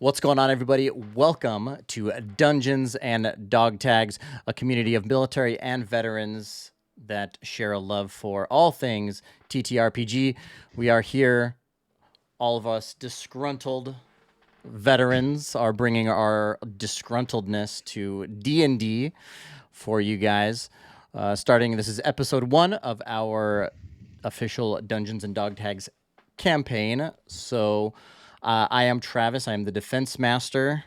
What's going on, everybody? Welcome to Dungeons and Dog Tags, a community of military and veterans that share a love for all things TTRPG. We are here, all of us disgruntled veterans are bringing our disgruntledness to D&D for you guys. This is episode 1 of our official Dungeons and Dog Tags campaign. So I am Travis. I am the defense master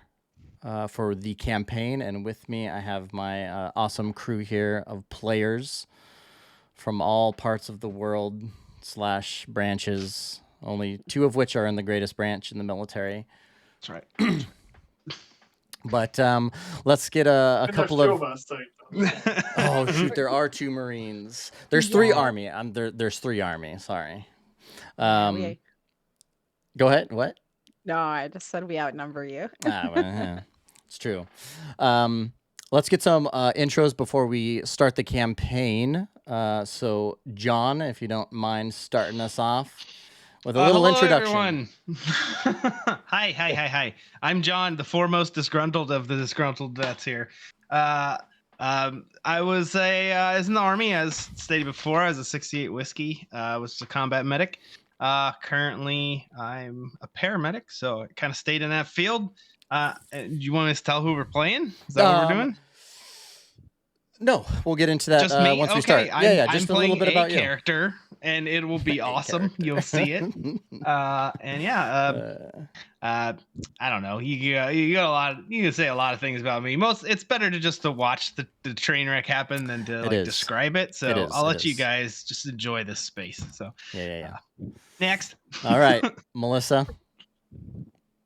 for the campaign, and with me I have my awesome crew here of players from all parts of the world / branches, only 2 of which are in the greatest branch in the military. That's right. But let's get a couple of... Oh, shoot, there are 2 Marines. There's 3 Army. There's 3 Army, sorry. Go ahead, what? No, I just said we outnumber you. It's true. Let's get some intros before we start the campaign. So, John, if you don't mind starting us off with a little introduction. Everyone. Hi. I'm John, the foremost disgruntled of the disgruntled vets here. I was in the Army, as stated before. I was a 68 whiskey. Was a combat medic. Currently, I'm a paramedic, so I kind of stayed in that field. Do you want us to tell who we're playing? Is that what we're doing? No, we'll get into that once we start. Just a little bit about you. Character, and it will be awesome. You'll see it. I don't know. You got a lot. You can say a lot of things about me. It's better to watch the train wreck happen than to describe it. So I'll let you guys just enjoy this space. So next. All right, Melissa.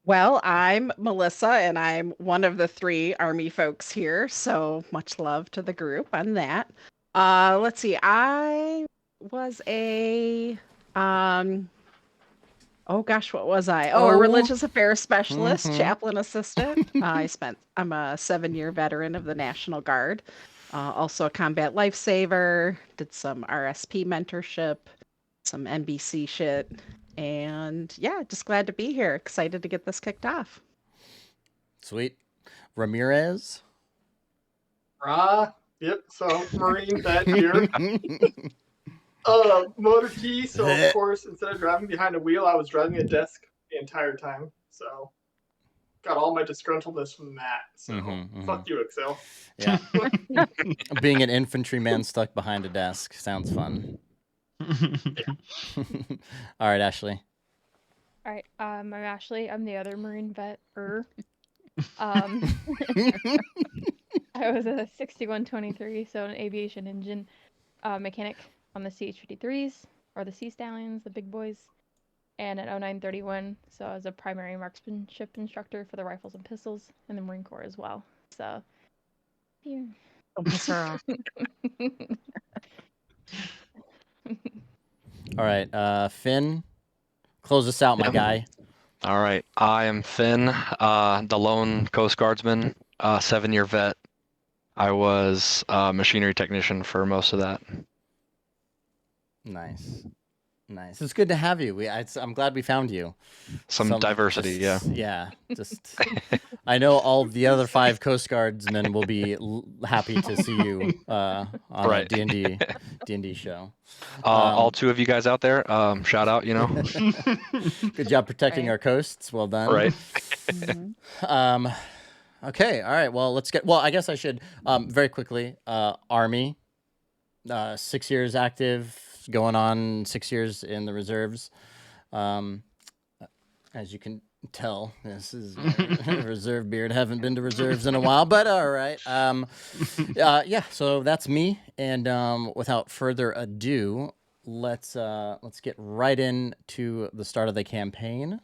Well, I'm Melissa, and I'm one of the 3 Army folks here, so much love to the group on that. Let's see, I was a, what was I? A religious affairs specialist, chaplain assistant. I'm a 7-year veteran of the National Guard, also a combat lifesaver, did some RSP mentorship, some NBC shit. And just glad to be here. Excited to get this kicked off. Sweet. Ramirez? Yep, so Marine vet here. Motor key, so of course, instead of driving behind a wheel, I was driving a desk the entire time. So got all my disgruntledness from that. So fuck you, Excel. Yeah. Being an infantryman stuck behind a desk sounds fun. All right, Ashley. All right, I'm Ashley. I'm the other Marine vet. I was a 6123, so an aviation engine mechanic on the CH-53s, or the Sea Stallions, the big boys, and an 0931, so I was a primary marksmanship instructor for the rifles and pistols in the Marine Corps as well. So, yeah. Don't piss her off. All right, Finn, close us out, my guy. All right, I am Finn, the lone Coast Guardsman, 7-year vet. I was a machinery technician for most of that. Nice. It's good to have you. I'm glad we found you. Some diversity, yeah. I know all the other 5 Coast Guardsmen will be happy to see you on a D&D show. All 2 of you guys out there, shout out, Good job protecting our coasts. Well done. Right. Okay, all right. Well, I guess I should very quickly. Army, 6 years active, going on 6 years in the reserves. As you can tell, this is a reserve beard. Haven't been to reserves in a while, but all right. So that's me. And without further ado, let's get right into the start of the campaign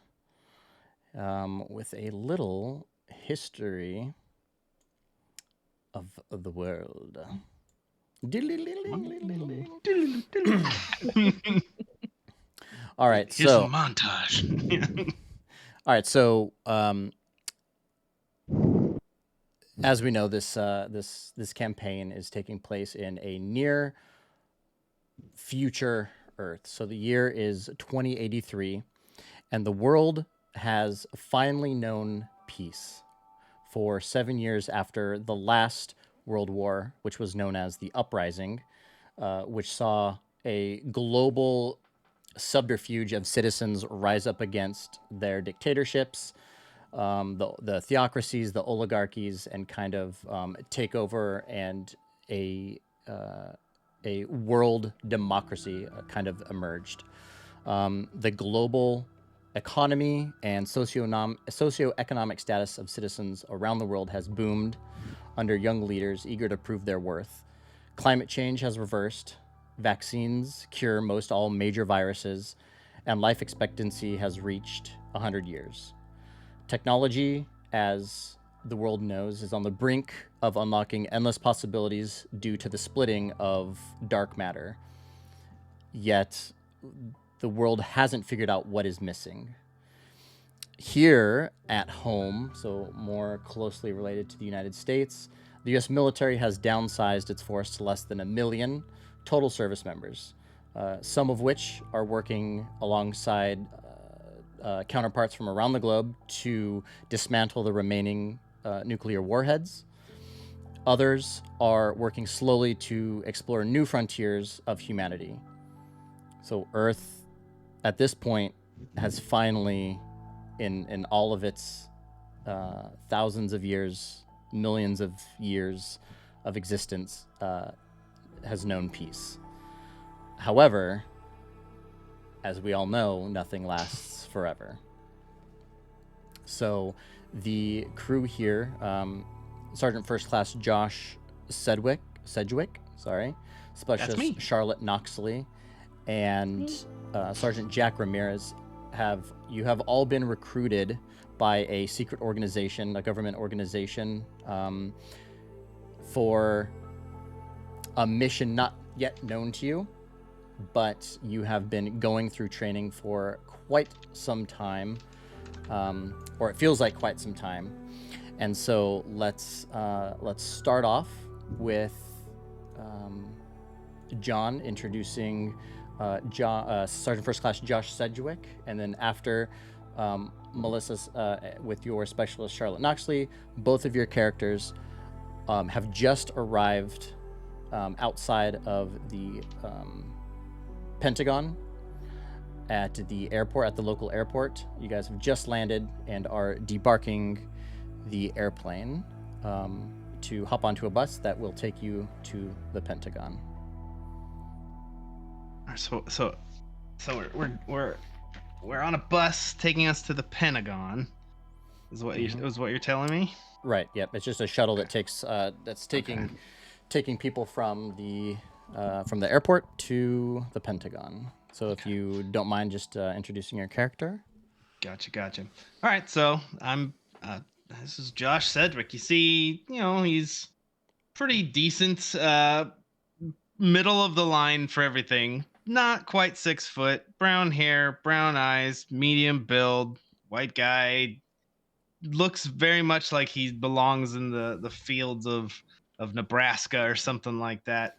with a little history of the world. All right, here's a montage. All right, so as we know, this campaign is taking place in a near future Earth. So the year is 2083, and the world has finally known peace for 7 years after the last World War, which was known as the Uprising, which saw a global subterfuge of citizens rise up against their dictatorships, the theocracies, the oligarchies, and kind of take over, and a world democracy kind of emerged. The global economy and socioeconomic status of citizens around the world has boomed under young leaders eager to prove their worth. Climate change has reversed. Vaccines cure most all major viruses, and life expectancy has reached 100 years. Technology, as the world knows, is on the brink of unlocking endless possibilities due to the splitting of dark matter. Yet, the world hasn't figured out what is missing. Here at home, so more closely related to the United States, the U.S. military has downsized its force to less than 1 million total service members, some of which are working alongside counterparts from around the globe to dismantle the remaining nuclear warheads. Others are working slowly to explore new frontiers of humanity. So Earth, at this point, has finally, in all of its thousands of years, millions of years of existence, has known peace. However, as we all know, nothing lasts forever. So the crew here, Sergeant First Class Josh Sedgwick, Specialist Charlotte Knoxley, and Sergeant Jack Ramirez you have all been recruited by a secret organization, a government organization, for a mission not yet known to you, but you have been going through training for quite some time, or it feels like quite some time. And so let's start off with John introducing Sergeant First Class Josh Sedgwick, and then after Melissa's with your Specialist Charlotte Knoxley, both of your characters have just arrived outside of the Pentagon at the airport, at the local airport. You guys have just landed and are debarking the airplane to hop onto a bus that will take you to the Pentagon. So we're on a bus taking us to the Pentagon. Is what you're telling me? Right. Yep. It's just a shuttle that takes that's taking people from the airport to the Pentagon. So if you don't mind just introducing your character. Gotcha. All right. So I'm this is Josh Sedgwick. You see, he's pretty decent, middle of the line for everything. Not quite 6 foot, brown hair, brown eyes, medium build, white guy. Looks very much like he belongs in the fields of Nebraska or something like that.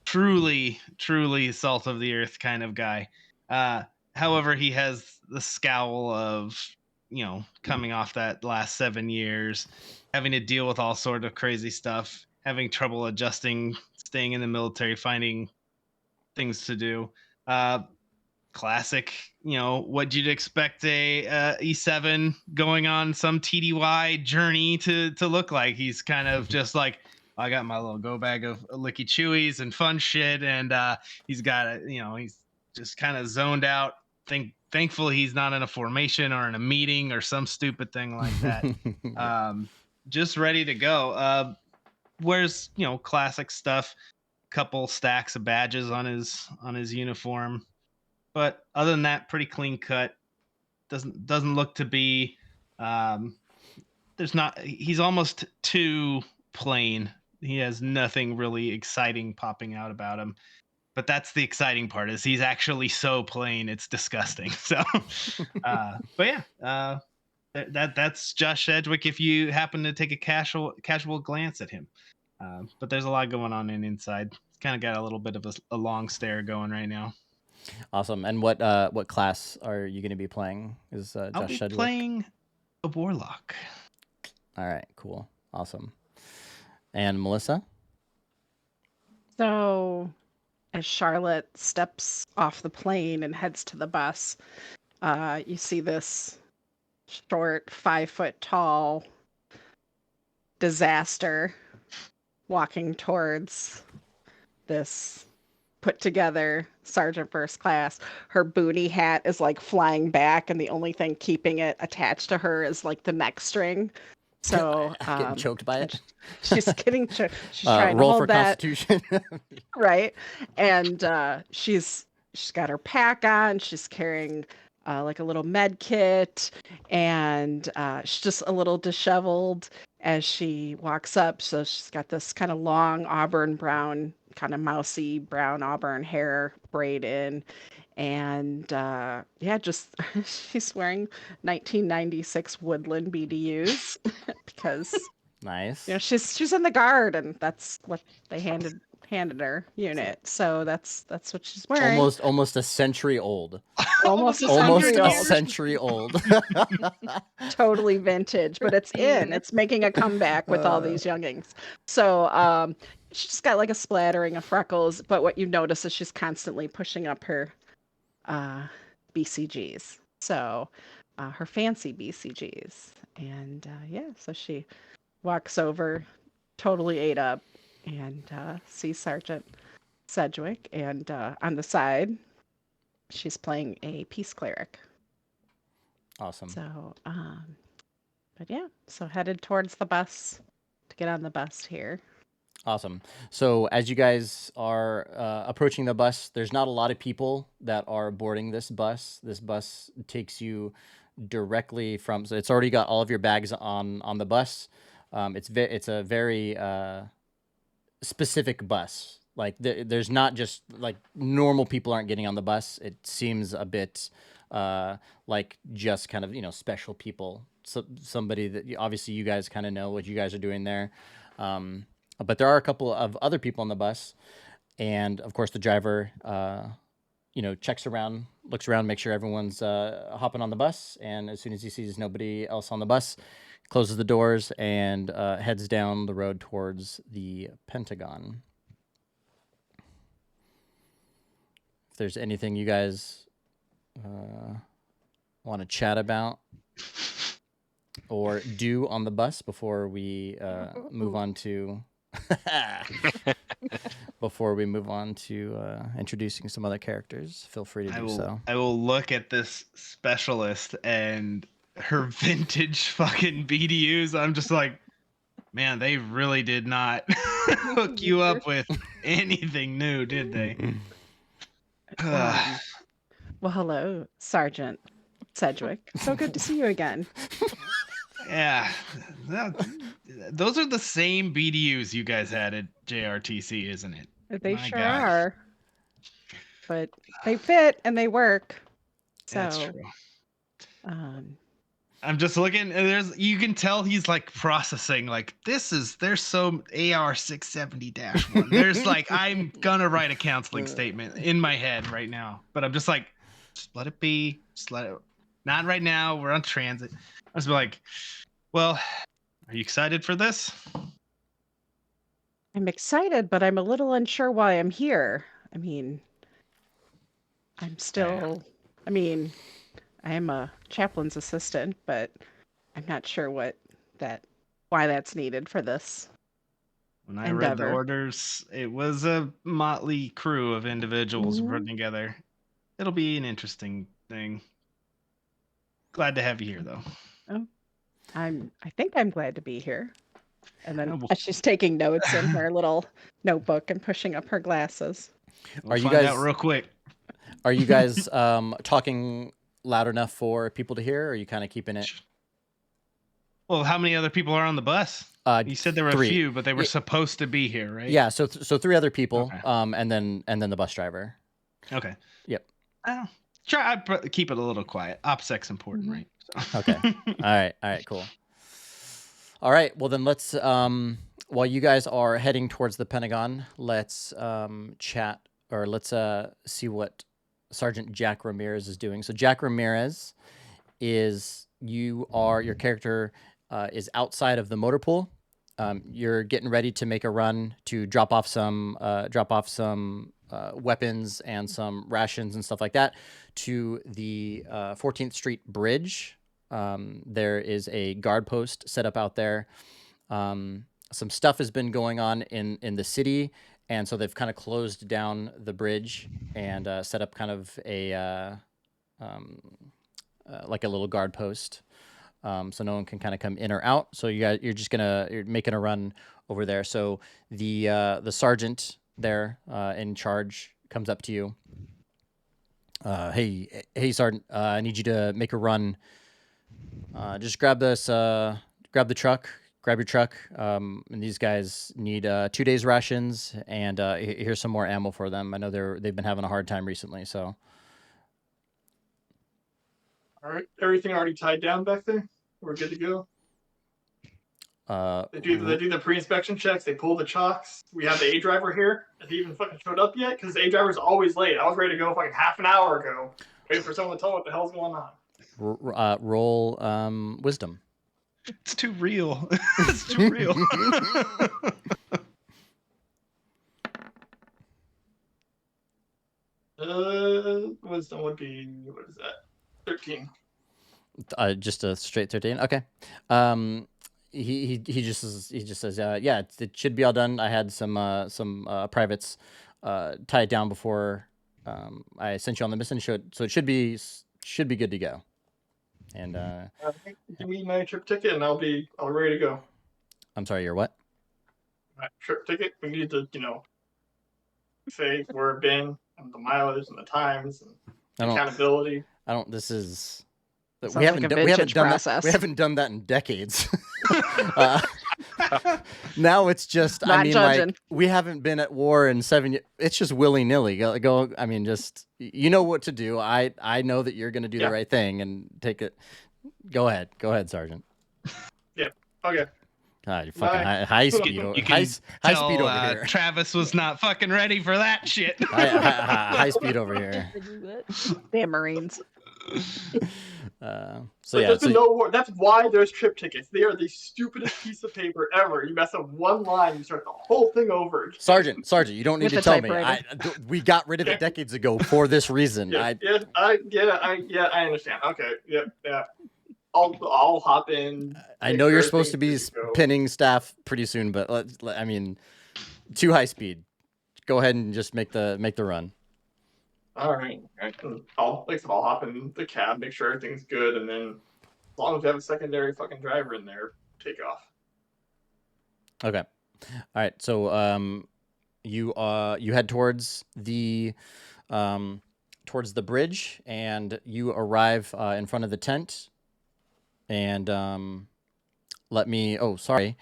Truly salt of the earth kind of guy. However, he has the scowl of, coming off that last 7 years, having to deal with all sort of crazy stuff, having trouble adjusting, staying in the military, finding things to do. Classic, what you'd expect a E7 going on some TDY journey to look like. He's kind of just like, I got my little go bag of licky chewies and fun shit, and he's got he's just kind of zoned out. Thankful he's not in a formation or in a meeting or some stupid thing like that. Just ready to go. Wears classic stuff. Couple stacks of badges on his uniform, but other than that, pretty clean cut. Doesn't look to be he's almost too plain. He has nothing really exciting popping out about him, but that's the exciting part, is he's actually so plain it's disgusting. So but yeah, that's Josh Sedgwick if you happen to take a casual glance at him. But there's a lot going on inside. It's kind of got a little bit of a long stare going right now. Awesome. And what class are you going to be playing? Is Josh Sedgwick? I'll be playing a warlock. All right, cool. Awesome. And Melissa? So, as Charlotte steps off the plane and heads to the bus, you see this short, 5 foot tall disaster walking towards this put together Sergeant First Class. Her booty hat is like flying back, and the only thing keeping it attached to her is like the neck string. So Getting choked by and it. she's getting she's trying to Roll hold for that Constitution. right, and she's got her pack on. She's carrying like a little med kit, and she's just a little disheveled as she walks up. So she's got this kind of long auburn brown, kind of mousy brown auburn hair braid in. And yeah, just she's wearing 1996 Woodland BDUs because Nice. she's in the guard, and that's what they handed her unit. So that's what she's wearing. Almost a century old. Almost a Almost century a old. century old. Totally vintage, but it's in. It's making a comeback with all these youngings. So she's just got like a splattering of freckles, but what you notice is she's constantly pushing up her BCGs. So her fancy BCGs. And yeah, so she walks over, totally ate up, and sees Sergeant Sedgwick. And on the side, she's playing a peace cleric. Awesome. So, but yeah, so headed towards the bus to get on the bus here. Awesome. So as you guys are approaching the bus, there's not a lot of people that are boarding this bus. This bus takes you directly from, so it's already got all of your bags on the bus. It's a very specific bus. Like there's not just like normal people aren't getting on the bus. It seems a bit like just kind of, special people. So somebody that obviously you guys kind of know what you guys are doing there. But there are a couple of other people on the bus, and of course the driver, checks around, looks around, makes sure everyone's hopping on the bus, and as soon as he sees nobody else on the bus, closes the doors and heads down the road towards the Pentagon. If there's anything you guys want to chat about or do on the bus before we move on to introducing some other characters, feel free to do so. I will look at this specialist and her vintage fucking BDUs. I'm just like, man, they really did not hook you up with anything new, did they? Well, hello, Sergeant Sedgwick. So good to see you again. Yeah, those are the same BDUs you guys had at JRTC, isn't it? They sure are. But they fit and they work. So, that's true. I'm just looking. You can tell he's like processing. Like there's so AR 670-1. There's like I'm gonna write a counseling statement in my head right now, but I'm just like, just let it be. Just let it. Not right now. We're on transit. I was like, well, are you excited for this? I'm excited, but I'm a little unsure why I'm here. I mean, I am a chaplain's assistant, but I'm not sure why that's needed for this. When I read the orders, it was a motley crew of individuals put together. It'll be an interesting thing. Glad to have you here, though. Oh, I think I'm glad to be here. And then she's taking notes in her little notebook and pushing up her glasses. Are you guys out real quick? Are you guys talking loud enough for people to hear, or are you kind of keeping it? Well, how many other people are on the bus? You said there were 3. A few, but they were supposed to be here, right? Yeah, so 3 other people, okay. and then the bus driver. Okay. Yep. Try keep it a little quiet. OPSEC's important, right? So. Okay. All right, cool. All right, well then let's while you guys are heading towards the Pentagon, let's chat, or let's see what Sergeant Jack Ramirez is doing. So Jack Ramirez is your character is outside of the motor pool. You're getting ready to make a run to drop off some weapons and some rations and stuff like that to the 14th Street Bridge. There is a guard post set up out there. Some stuff has been going on in the city, and so they've kind of closed down the bridge and set up kind of a like a little guard post, so no one can kind of come in or out. So you're making a run over there. So the sergeant there in charge comes up to you. Hey, Sergeant, I need you to make a run. Just grab the truck. Grab your truck. And these guys need 2 days rations, and here's some more ammo for them. I know they've been having a hard time recently. So, all right, everything already tied down back there. We're good to go. They do the pre-inspection checks. They pull the chocks. We have the A driver here. Has he even fucking showed up yet? Because the A driver's always late. I was ready to go fucking half an hour ago, waiting for someone to tell me what the hell's going on. Roll wisdom. It's too real. It's too real. Wisdom would be, what is that? 13. Just a straight 13. Okay. He just says yeah, it should be all done. I had some privates tie it down before I sent you on the mission, so it should be good to go. And give me my trip ticket and I'll be ready to go. I'm sorry, your what? My trip ticket. We need to, say where I've been and the mileage and the times and accountability. This is. We haven't done that. We haven't done that in decades. Now it's just. Not judging. Like we haven't been at war in 7 years. It's just willy nilly. Go. I mean, just you know what to do. I know that you're going to do the right thing and take it. Go ahead, Sergeant. Yeah. Okay. God, you're fucking high speed. High speed over here. Travis was not fucking ready for that shit. High speed over here. Damn Marines. That's why there's trip tickets. They are the stupidest piece of paper ever. You mess up one line, you start the whole thing over. Sergeant, you don't need to tell me. We got rid of it decades ago for this reason. I understand. Okay, yeah. I'll hop in. I know you're supposed to be pinning staff pretty soon, but too high speed. Go ahead and just make the run. All right. I'll hop in the cab, make sure everything's good, and then as long as we have a secondary fucking driver in there, take off. Okay. All right. So you head towards the bridge, and you arrive in front of the tent. And sorry.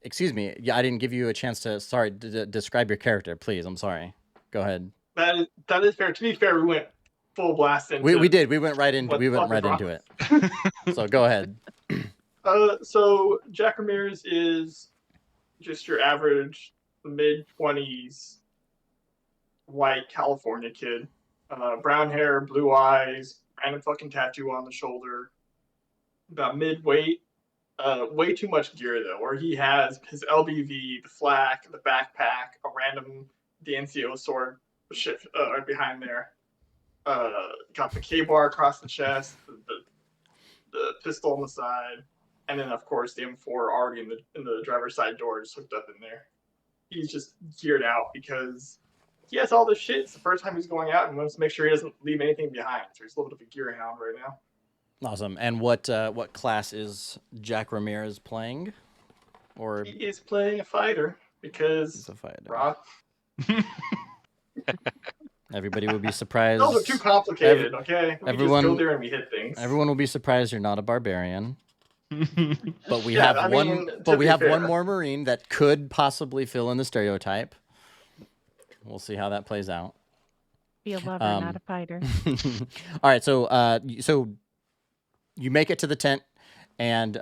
Excuse me. Yeah, I didn't give you a chance to describe your character, please. I'm sorry. Go ahead. That is fair. To be fair, we went full blast into we did. We went right into it. So go ahead. So Jack Ramirez is just your average mid-20s white California kid. Brown hair, blue eyes, random fucking tattoo on the shoulder. About mid-weight. Way too much gear though, where he has his LBV, the flak, the backpack, a random DNCO sword shit right behind there. Got the K-bar across the chest, the pistol on the side, and then of course the M4 already in the driver's side door just hooked up in there. He's just geared out because he has all this shit. It's the first time he's going out and wants to make sure he doesn't leave anything behind. So he's a little bit of a gear hound right now. Awesome. And what class is Jack Ramirez playing? Or he is playing a fighter because he's a fighter. Rock. Everybody will be surprised. Those are too complicated, okay? We just go there and we hit things. Everyone will be surprised you're not a barbarian. But we have one more Marine that could possibly fill in the stereotype. We'll see how that plays out. Be a lover, not a fighter. All right, so you make it to the tent, and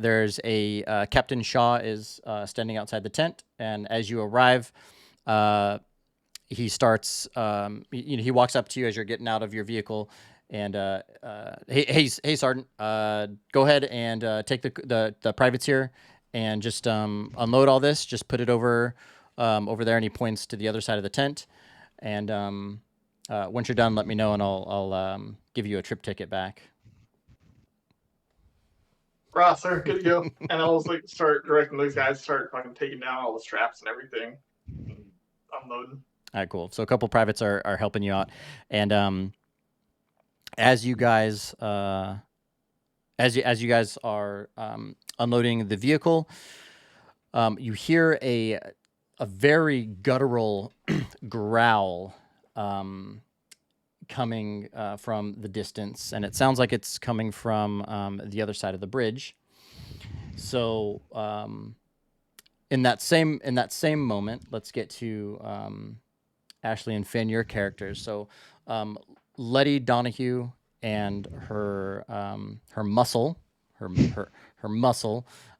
there's a Captain Shaw is standing outside the tent, and as you arrive, he starts. He walks up to you as you're getting out of your vehicle, And hey, Sergeant, go ahead and take the privates here, and just unload all this. Just put it over there, and he points to the other side of the tent. And once you're done, let me know, and I'll give you a trip ticket back. Rah, sir, good to go. And I'll just like start directing those guys, start fucking taking down all the straps and everything, and unloading. All right, cool. So a couple privates are helping you out, and as you guys are unloading the vehicle, you hear a very guttural growl coming from the distance, and it sounds like it's coming from the other side of the bridge. So in that same moment, let's get to Ashley and Finn, your characters. So Letty Donahue and her muscle,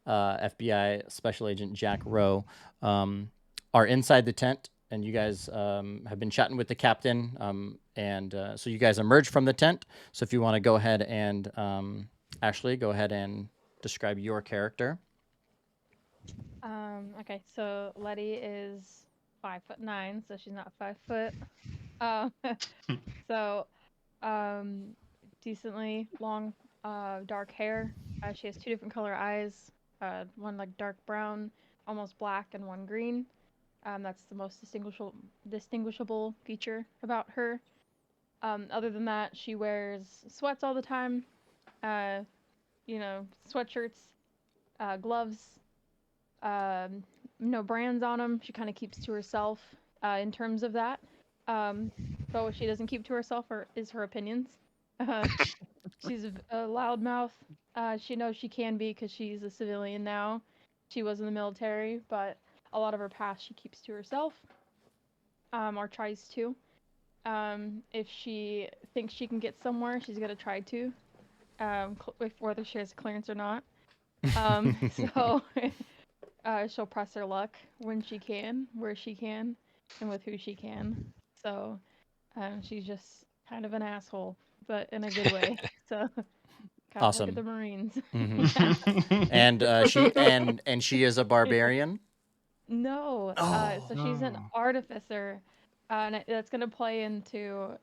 FBI Special Agent Jack Rowe, are inside the tent, and you guys have been chatting with the captain, and so you guys emerge from the tent. So if you want to go ahead and Ashley, go ahead and describe your character. Okay, so Letty is 5'9", so she's not 5 foot. So, decently long, dark hair. She has 2 different color eyes. One like dark brown, almost black, and one green. That's the most distinguishable feature about her. Other than that, she wears sweats all the time. Sweatshirts, gloves. No brands on them. She kind of keeps to herself in terms of that. But what she doesn't keep to herself is her opinions. She's a loudmouth. She knows she can be because she's a civilian now. She was in the military, but a lot of her past she keeps to herself, or tries to. If she thinks she can get somewhere, she's gonna try to, whether she has clearance or not. So she'll press her luck when she can, where she can, and with who she can. So she's just kind of an asshole, but in a good way. So kind of Awesome. look at the Marines. Mm-hmm. And she is a barbarian. No, so she's an artificer, and that's gonna play into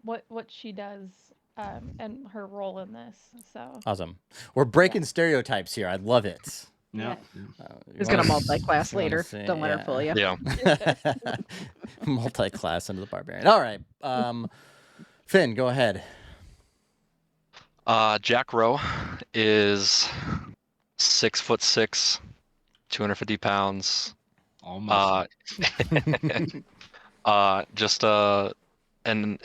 what she does and her role in this. So Awesome. We're breaking stereotypes here. I love it. Yeah. Who's gonna multi-class later? Don't let her fool you. Yeah. Multi-class into the barbarian. All right. Finn, go ahead. Jack Rowe is 6'6", 250 pounds. Almost. Just an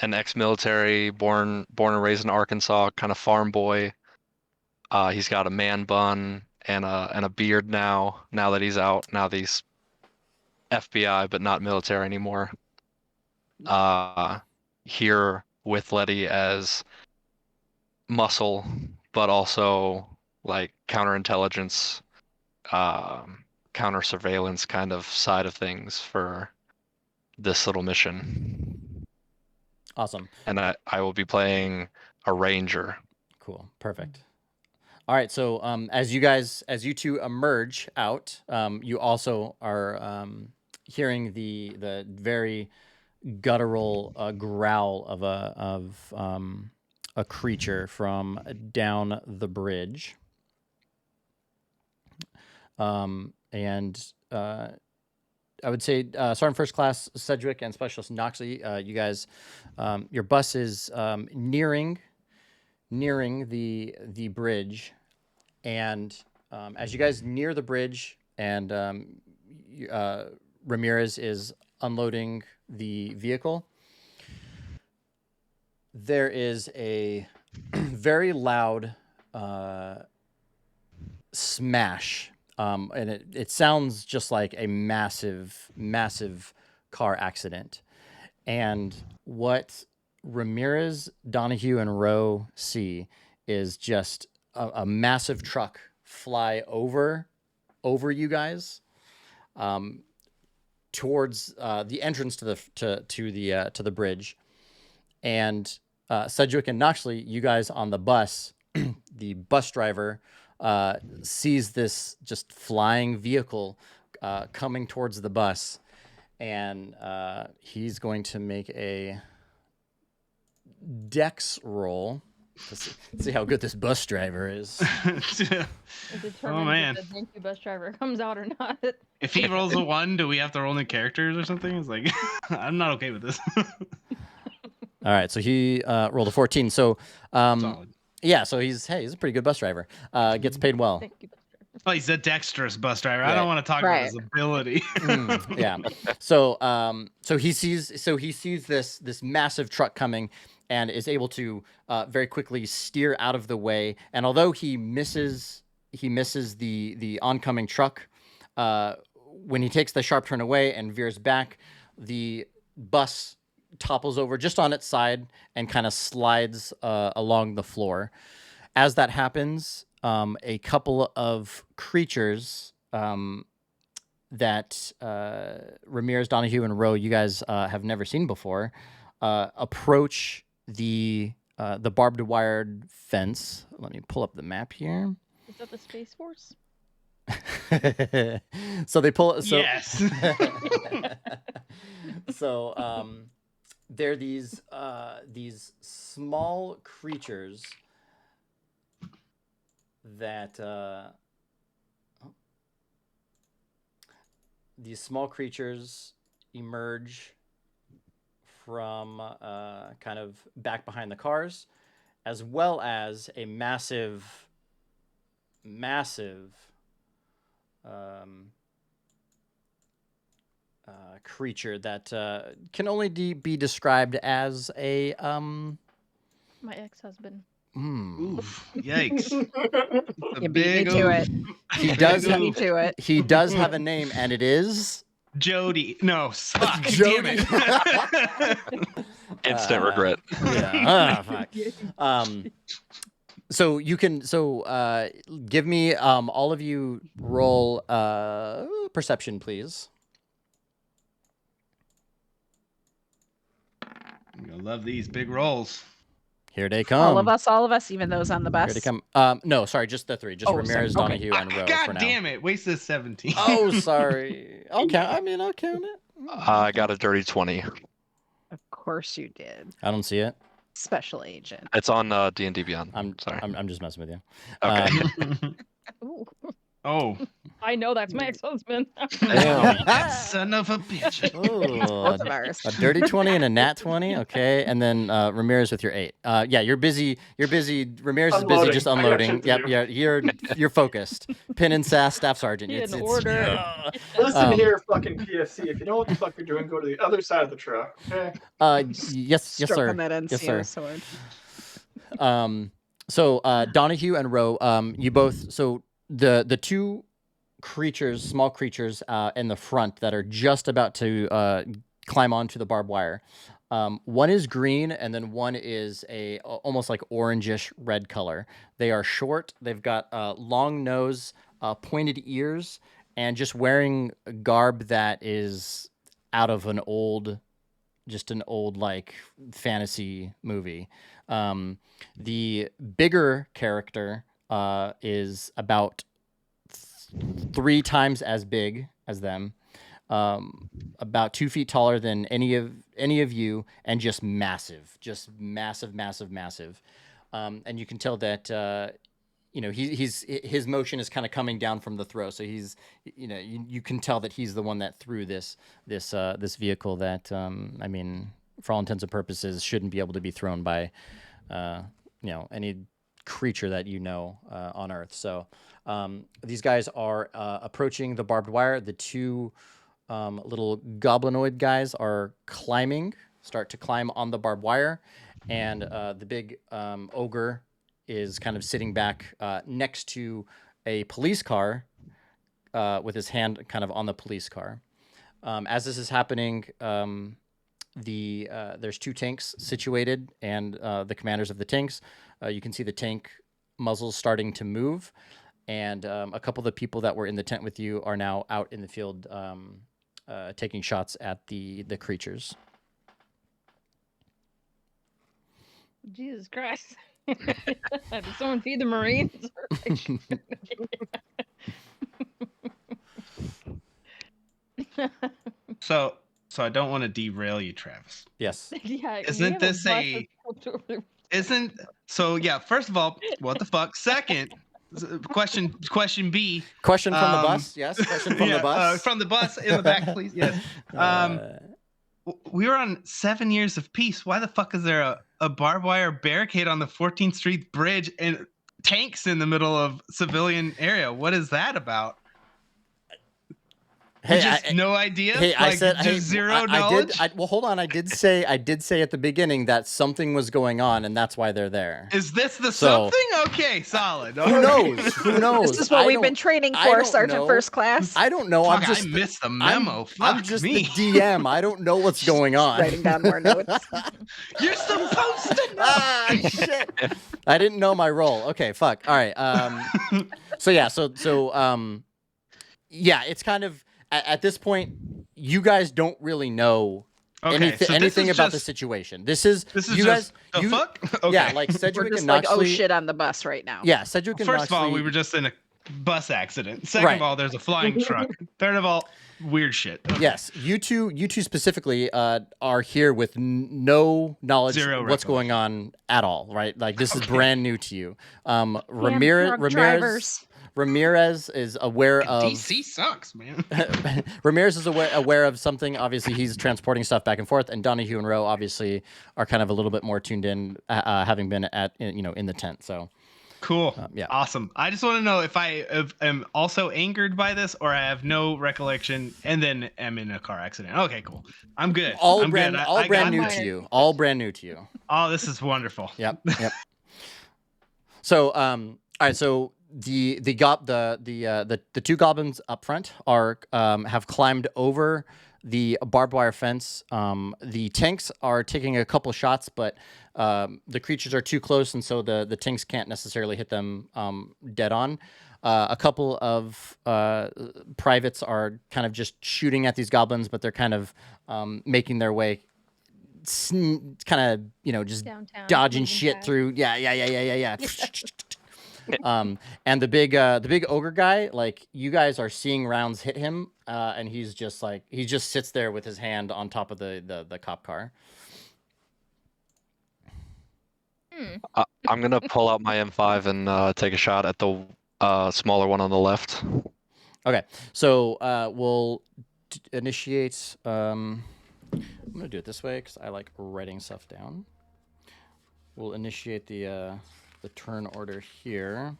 ex-military, born and raised in Arkansas, kind of farm boy. He's got a man bun and a beard now that he's out. Now that he's FBI, but not military anymore. Here with Letty as muscle, but also like counterintelligence, counter surveillance kind of side of things for this little mission. Awesome. And I will be playing a ranger. Cool. Perfect. All right. So as you two emerge out, you also are hearing the very guttural growl of a creature from down the bridge. And I would say Sergeant First Class Sedgwick and Specialist Noxley, you guys, your bus is nearing the bridge, and as you guys near the bridge, and Ramirez is unloading the vehicle, there is a very loud smash. And it sounds just like a massive car accident. And what Ramirez, Donahue, and Rowe see is just a massive truck fly over you guys, towards the entrance to the bridge, and Sedgwick and Noxley, you guys on the bus, the bus driver sees this just flying vehicle coming towards the bus, and he's going to make a dex roll to see how good this bus driver is. It determines man. if the thank you bus driver comes out or not. If he rolls a 1, do we have to roll any characters or something? It's like, I'm not okay with this. All right, so he rolled a 14. So, Solid. yeah, so he's a pretty good bus driver. Gets paid well. Thank you, bus driver. Oh, he's a dexterous bus driver. I Yeah. don't want to talk about his ability. Yeah. So, so he sees this massive truck coming, and is able to very quickly steer out of the way. And although he misses the oncoming truck, when he takes the sharp turn away and veers back, the bus topples over just on its side and kind of slides along the floor. As that happens, a couple of creatures that Ramirez, Donahue, and Rowe, you guys have never seen before, approach the barbed wired fence. Let me pull up the map here. Is that the Space Force? So they pull. So, Yes. so they're these small creatures that these small creatures emerge from kind of back behind the cars, as well as a massive creature that can only be described as a My ex-husband. Oof. Yikes. You beat me to it. He does Beat me to it. he does have a name, and it is Jody. No, fuck. Jody. Damn it. Instant regret. Yeah. Fuck. So you can give me all of you roll perception, please. I'm gonna love these big rolls. Here they come. All of us, even those on the bus. Here they come. No, sorry, just the three. Just Oh, Ramirez, sorry. Okay. Donahue, and Rowe God for now. damn it. Wasted 17. Oh, sorry. Okay, I mean, I'll count it. I got a dirty 20. Of course you did. I don't see it. Special agent. It's on D&D Beyond. I'm sorry. I'm just messing with you. Okay. Ooh. Oh. I know that's my ex-husband. Damn. Son of a bitch. Oh, Both of ours. a dirty 20 and a nat 20. Okay, and then Ramirez with your 8. Yeah, you're busy. Ramirez is busy Unloading. just I got unloading. shit to Yep, do. yeah. You're focused. Pin and sass, staff sergeant. In order. Listen here, fucking PFC. If you know what the fuck you're doing, go to the other side of the truck. Okay. Yes, sir. Stroking that NCO Yes, sir. sword. So Donahue and Rowe, you both. So the two creatures, small creatures in the front that are just about to climb onto the barbed wire. One is green, and then one is a almost like orangish red color. They are short. They've got long nose, pointed ears, and just wearing a garb that is out of an old like fantasy movie. The bigger character is about 3 times as big as them, about 2 feet taller than any of you, and just massive. And you can tell that his motion is kind of coming down from the throw. So he's you can tell that he's the one that threw this vehicle that I mean, for all intents and purposes, shouldn't be able to be thrown by any creature that on Earth. So these guys are approaching the barbed wire. The two little goblinoid guys are start to climb on the barbed wire, and the big ogre is kind of sitting back next to a police car with his hand kind of on the police car. As this is happening, there's 2 tanks situated, and the commanders of the tanks. You can see the tank muzzles starting to move, and a couple of the people that were in the tent with you are now out in the field taking shots at the creatures. Jesus Christ. Did someone feed the Marines? So I don't want to derail you, Travis. Yes. Yeah, Isn't this isn't so? Yeah. First of all, what the fuck? Second, question B. Question from the bus. Yes. Question from the bus. From the bus in the back, please. Yes. We were on 7 years of peace. Why the fuck is there a barbed wire barricade on the 14th Street Bridge and tanks in the middle of civilian area? What is that about? Hey, no idea. Hey, I said just zero knowledge. Well, hold on. I did say at the beginning that something was going on, and that's why they're there. Is this the something? Okay, solid. Who knows? Who knows? This is what we've been training for, Sergeant First Class. I don't know. Fuck, I missed the memo. I'm just the DM. I don't know what's going on. Writing down more notes. You're supposed to know. Ah, shit. I didn't know my role. Okay, fuck. All right. Yeah, it's kind of at this point, you guys don't really know anything about the situation. This is you guys. The fuck? Okay. Yeah, like Sedgwick We're just and like, Knoxley. oh shit, on the bus right now. Yeah, Sedgwick and First Knoxley. of all, we were just in a bus accident. Second of all, there's a flying truck. Third of all, weird shit. Okay. Yes, you two specifically are here with no knowledge of what's going on at all, right? Like this is brand new to you. Ramirez is aware of DC sucks, man. Ramirez is aware of something. Obviously, he's transporting stuff back and forth, and Donahue and Rowe obviously are kind of a little bit more tuned in, having been in the tent. So cool, yeah, awesome. I just want to know if I am also angered by this, or I have no recollection, and then am in a car accident. Okay, cool. I'm good. All I'm brand new to you. All brand new to you. Oh, this is wonderful. Yep. So all right. So the two goblins up front are have climbed over the barbed wire fence. The tanks are taking a couple shots, but the creatures are too close, and so the tanks can't necessarily hit them dead on. A couple of privates are kind of just shooting at these goblins, but they're kind of making their way, kind of just downtown, dodging shit fast. through. Yeah. And the big ogre guy, like you guys are seeing rounds hit him, and he's just like he just sits there with his hand on top of the cop car. I'm gonna pull out my M5 and take a shot at the smaller one on the left. Okay, so we'll initiate. I'm gonna do it this way because I like writing stuff down. We'll initiate the turn order here.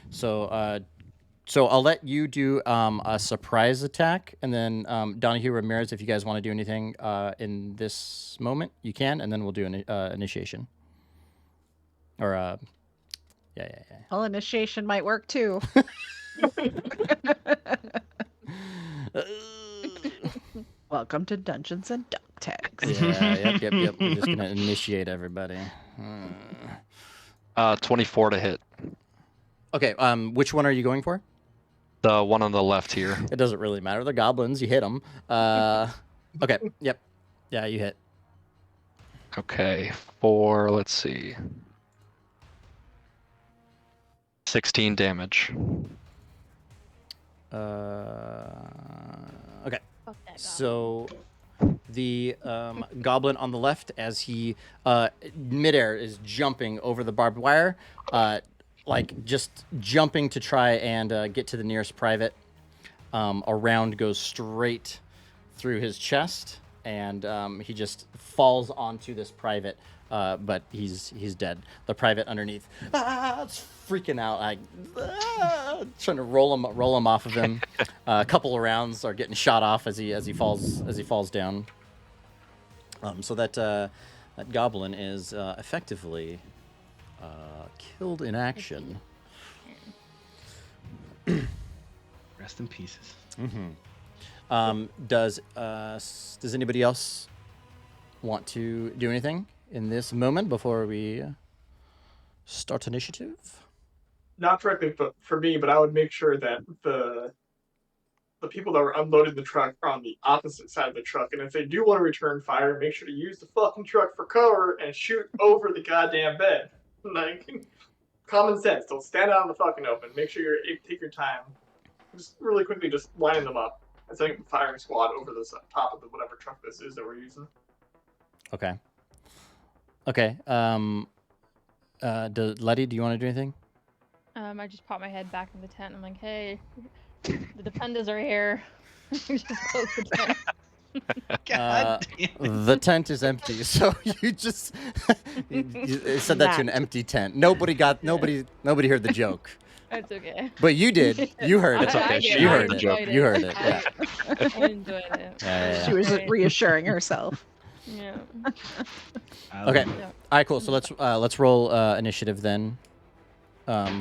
So I'll let you do a surprise attack, and then Donahue, Ramirez, if you guys want to do anything in this moment, you can, and then we'll do an initiation. Or yeah. Well, initiation might work too. Welcome to Dungeons and Dog Tags. Yeah, yep. We're just gonna initiate everybody. 24 to hit. Okay, which one are you going for? The one on the left here. It doesn't really matter. They're goblins. You hit them. Okay. Yep. Yeah, you hit. Okay, let's see. 16 damage. Okay. Fuck that So the goblin on the left, as he midair is jumping over the barbed wire, like just jumping to try and get to the nearest private. A round goes straight through his chest, and he just falls onto this private. But he's dead. The private underneath, it's freaking out, like trying to roll him off of him. A couple of rounds are getting shot off as he falls down. So that goblin is effectively killed in action. Rest in pieces. Mm-hmm. Does anybody else want to do anything in this moment before we start initiative? Not directly for me, but I would make sure that the people that were unloading the truck are on the opposite side of the truck, and if they do want to return fire, make sure to use the fucking truck for cover and shoot over the goddamn bed. Like, common sense. Don't stand out in the fucking open. Make sure you take your time. Just really quickly, just lining them up and setting the firing squad over the top of the whatever truck this is that we're using. Okay. Okay. Letty, do you want to do anything? I just pop my head back in the tent. I'm like, hey, the defenders are here. Just close the tent. God damn. The tent is empty, so you just you said that to an empty tent. Nobody heard the joke. That's okay. But you did. You heard it. It's okay. I You I heard it. enjoyed You heard it. Yeah. I enjoyed it. Yeah. She was just reassuring herself. Yeah. Okay. Yeah. All right. Cool. So let's roll initiative then.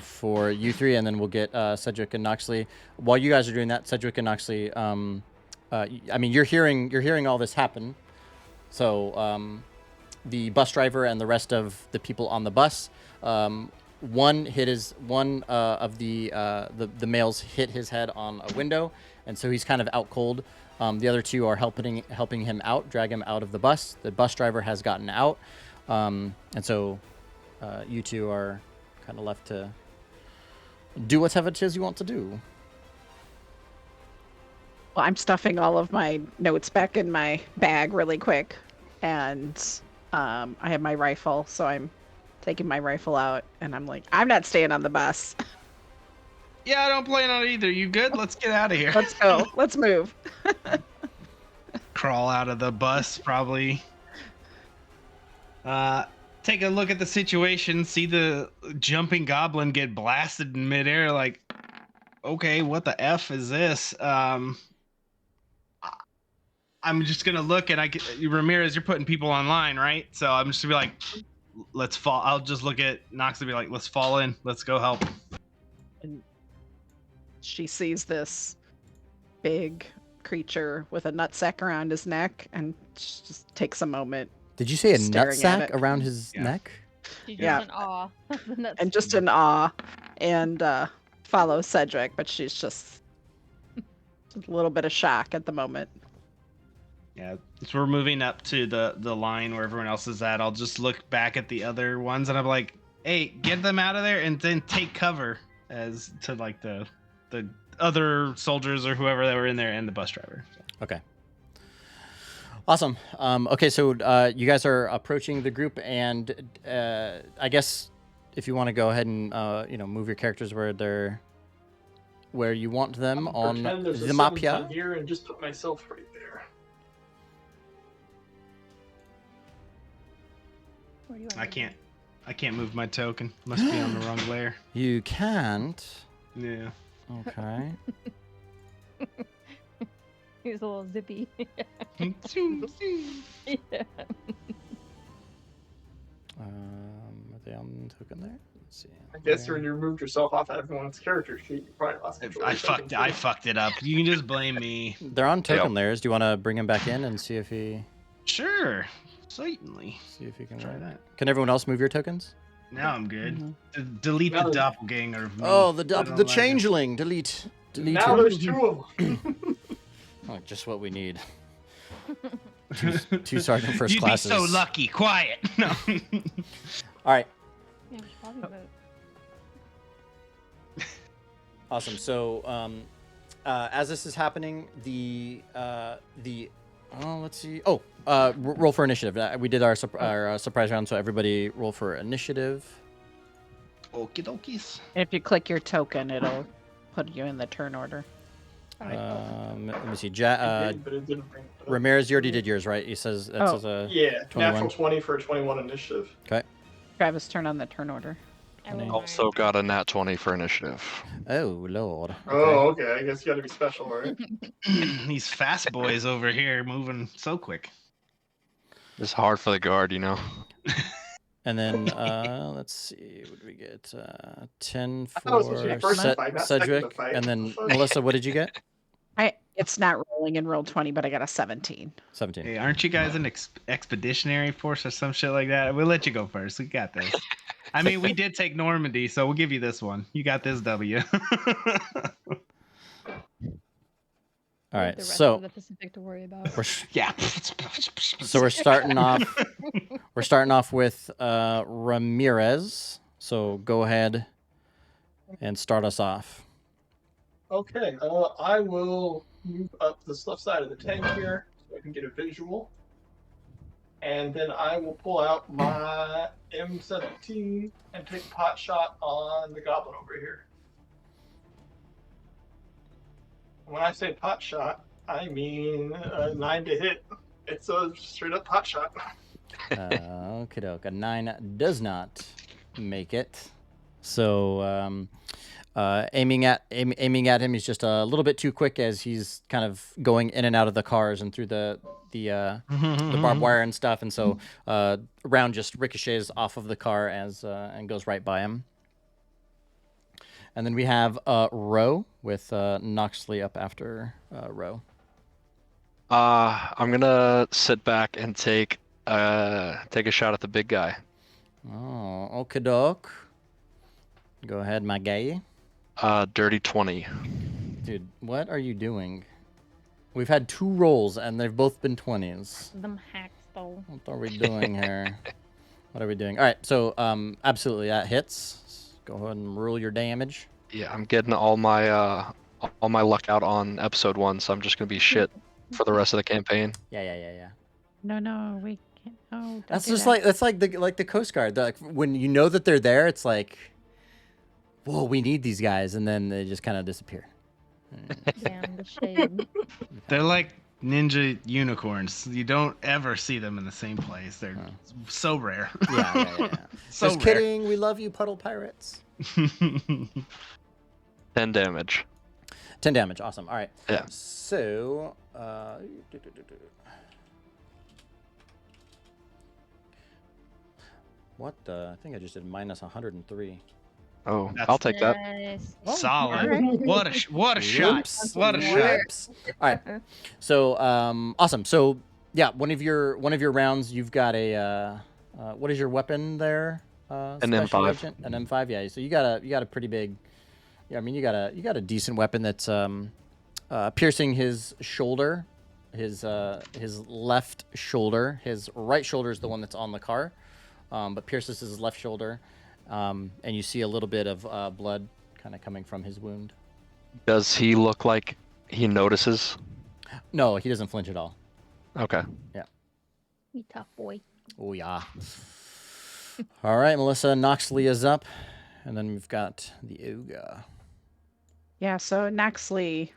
For you three, and then we'll get Cedric and Noxley. While you guys are doing that, Cedric and Noxley, I mean, you're hearing all this happen. So the bus driver and the rest of the people on the bus, one of the males hit his head on a window, and so he's kind of out cold. The other two are helping him out, drag him out of the bus. The bus driver has gotten out, and so you two are kind of left to do whatever it is you want to do. Well, I'm stuffing all of my notes back in my bag really quick, and I have my rifle, so I'm taking my rifle out, and I'm like, I'm not staying on the bus. Yeah, I don't plan on it either. You good? Let's get out of here. Let's go. Let's move. Crawl out of the bus, probably. Take a look at the situation, see the jumping goblin get blasted in midair, like, okay, what the F is this? I'm just gonna look, and Ramirez, you're putting people online, right? So I'm just gonna be like, let's fall. I'll just look at Nox and be like, let's fall in. Let's go help. And she sees this big creature with a nutsack around his neck, and she just takes a moment. Did you say a Staring at nutsack it. aroh his neck? She's Yeah. just in awe. And just in awe, and follows Cedric, but she's just a little bit of shock at the moment. Yeah, so we're moving up to the line where everyone else is at. I'll just look back at the other ones, and I'm like, hey, get them out of there, and then take cover as to like the other soldiers or whoever that were in there and the bus driver. So. Okay. Awesome. Okay, so you guys are approaching the group, and I guess if you want to go ahead and move your characters where you want them on Pretend there's a the seventh mapia. on here and just put myself right there. Where do you want I can't move my token. Must be on the wrong layer. You can't. Yeah. Okay. He's a little zippy. Yeah. Are they on the token there? Let's see. I guess when you removed yourself off everyone's character sheet, you probably lost control. I fucked it up. You can just blame me. They're on token layers. Do you want to bring him back in and see if he Sure. Certainly. can Try work? that. Can everyone else move your tokens? Now I'm good. Mm-hmm. Delete the No. doppelganger. of me. Oh, I don't the like it. changeling. Delete Now him. there's two of them. Oh, just what we need. Two sergeant first You'd classes. be so lucky. Quiet. No. All right. Yeah, we should probably move. Awesome. So, as this is happening, let's see. Oh, roll for initiative. We did our surprise round, so everybody roll for initiative. Okie dokies. If you click your token, it'll put you in the turn order. Let me see. It did, but it didn't bring it up. Ramirez, you already did yours, right? He says that Oh. says a Yeah, 21. natural 20 for a 21 initiative. Travis, turn on the turn order. I wouldn't Also mind. got a nat 20 for initiative. Oh Lord. Oh, okay. I guess you got to be special, right? These fast boys over here moving so quick. It's hard for the guard, you know. And then let's see, what did we get? 10 thought it was supposed to be for first in the fight, not second in the Cedric, fight. and then What the fuck? Melissa. What did you get? It's not rolling in roll 20, but I got a 17. 17. Hey, aren't you guys an expeditionary force or some shit like that? We'll let you go first. We got this. I mean, we did take Normandy, so we'll give you this one. You got this W. All We have right, the rest so of the Pacific to worry about. Yeah. so we're starting off. We're starting off with Ramirez. So go ahead and start us off. Okay, I will move up this left side of the tank here so I can get a visual. And then I will pull out my M17 and take a pot shot on the goblin over here. When I say pot shot, I mean 9 to hit. It's a straight up pot shot. Okie doke. A 9 does not make it. So aiming at him, he's just a little bit too quick as he's kind of going in and out of the cars and through the barbed wire and stuff, and so round just ricochets off of the car as and goes right by him. And then we have Roe with Noxley up after Roe. I'm gonna sit back and take a shot at the big guy. Oh, okie doke. Go ahead, my guy. Dirty 20. Dude, what are you doing? We've had 2 rolls and they've both been 20s. Them hacks, though. What are we doing here? What are we doing? All right, so absolutely that hits. Go ahead and roll your damage. Yeah, I'm getting all my luck out on episode 1, so I'm just gonna be shit for the rest of the campaign. Yeah. No, we can't. Oh, don't That's do just that. that's like the Coast Guard. Like when you know that they're there, it's like, whoa, we need these guys, and then they just kind of disappear. Damn, the shade. They're like ninja unicorns. You don't ever see them in the same place. They're so rare. Yeah. So Just rare. kidding. We love you, puddle pirates. 10 damage. 10 damage. Awesome. All right. Yeah. So, what the? I think I just did minus 103. Oh, That's- I'll take that. Nice. Solid. Alright. What a shot. Whoops. What a shot. Whoops. All right. So, awesome. So, yeah, one of your rounds, you've got a what is your weapon there? An Special M5. Agent? An M5. Yeah. So you got a pretty big. Yeah, I mean you got a decent weapon that's piercing his shoulder, his left shoulder. His right shoulder is the one that's on the car, but pierces his left shoulder. And you see a little bit of blood kind of coming from his wound. Does he look like he notices? No, he doesn't flinch at all. Okay. You tough boy. Oh, yeah. All right, Melissa, Noxley is up. And then we've got the Ooga. Yeah, so Noxley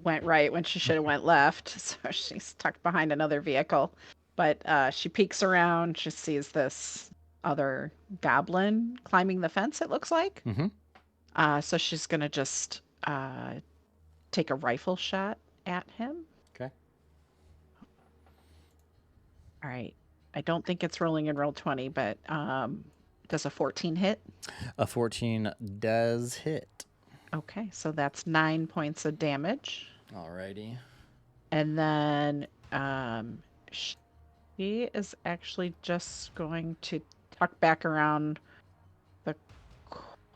went right when she should have went left. So she's tucked behind another vehicle. But she peeks around. She sees this other goblin climbing the fence, it looks like. Mm-hmm. So she's going to just take a rifle shot at him. Okay. All right. I don't think it's rolling in roll 20, but does a 14 hit? A 14 does hit. Okay, so that's 9 points of damage. Alrighty. And then she is actually just going to tuck back around the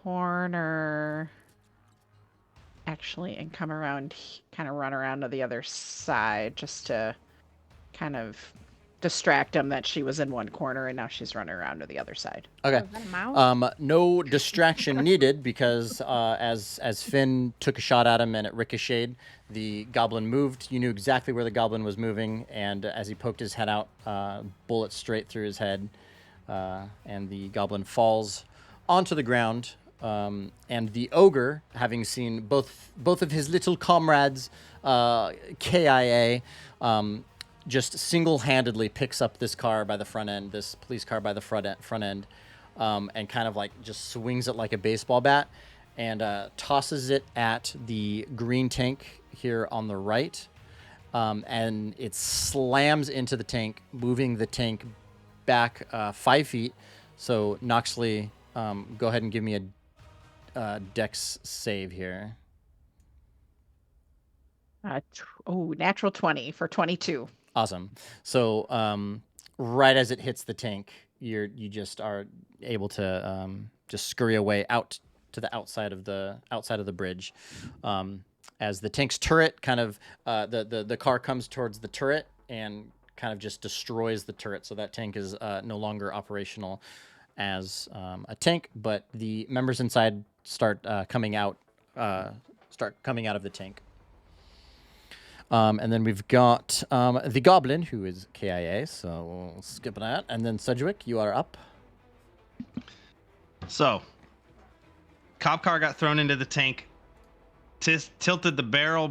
corner, actually, and come around, kind of run around to the other side just to kind of distract him that she was in one corner and now she's running around to the other side. Okay. Oh, is that a mouse? No distraction needed because as Finn took a shot at him and it ricocheted, the goblin moved. You knew exactly where the goblin was moving, and as he poked his head out, bullet straight through his head, and the goblin falls onto the ground. And the ogre, having seen both of his little comrades KIA, just single-handedly picks up this car by the front end, this police car by the front end, and kind of like just swings it like a baseball bat and tosses it at the green tank here on the right. And it slams into the tank, moving the tank back 5 feet. So Noxley, go ahead and give me a dex save here. Natural 20 for 22. Awesome. So right as it hits the tank, you just are able to just scurry away out to the outside of the bridge, and as the tank's turret kind of the car comes towards the turret and kind of just destroys the turret. So that tank is no longer operational as a tank, but the members inside start coming out of the tank. And then we've got the Goblin, who is KIA, so we'll skip that. And then Sedgwick, you are up. So, cop car got thrown into the tank, tilted the barrel,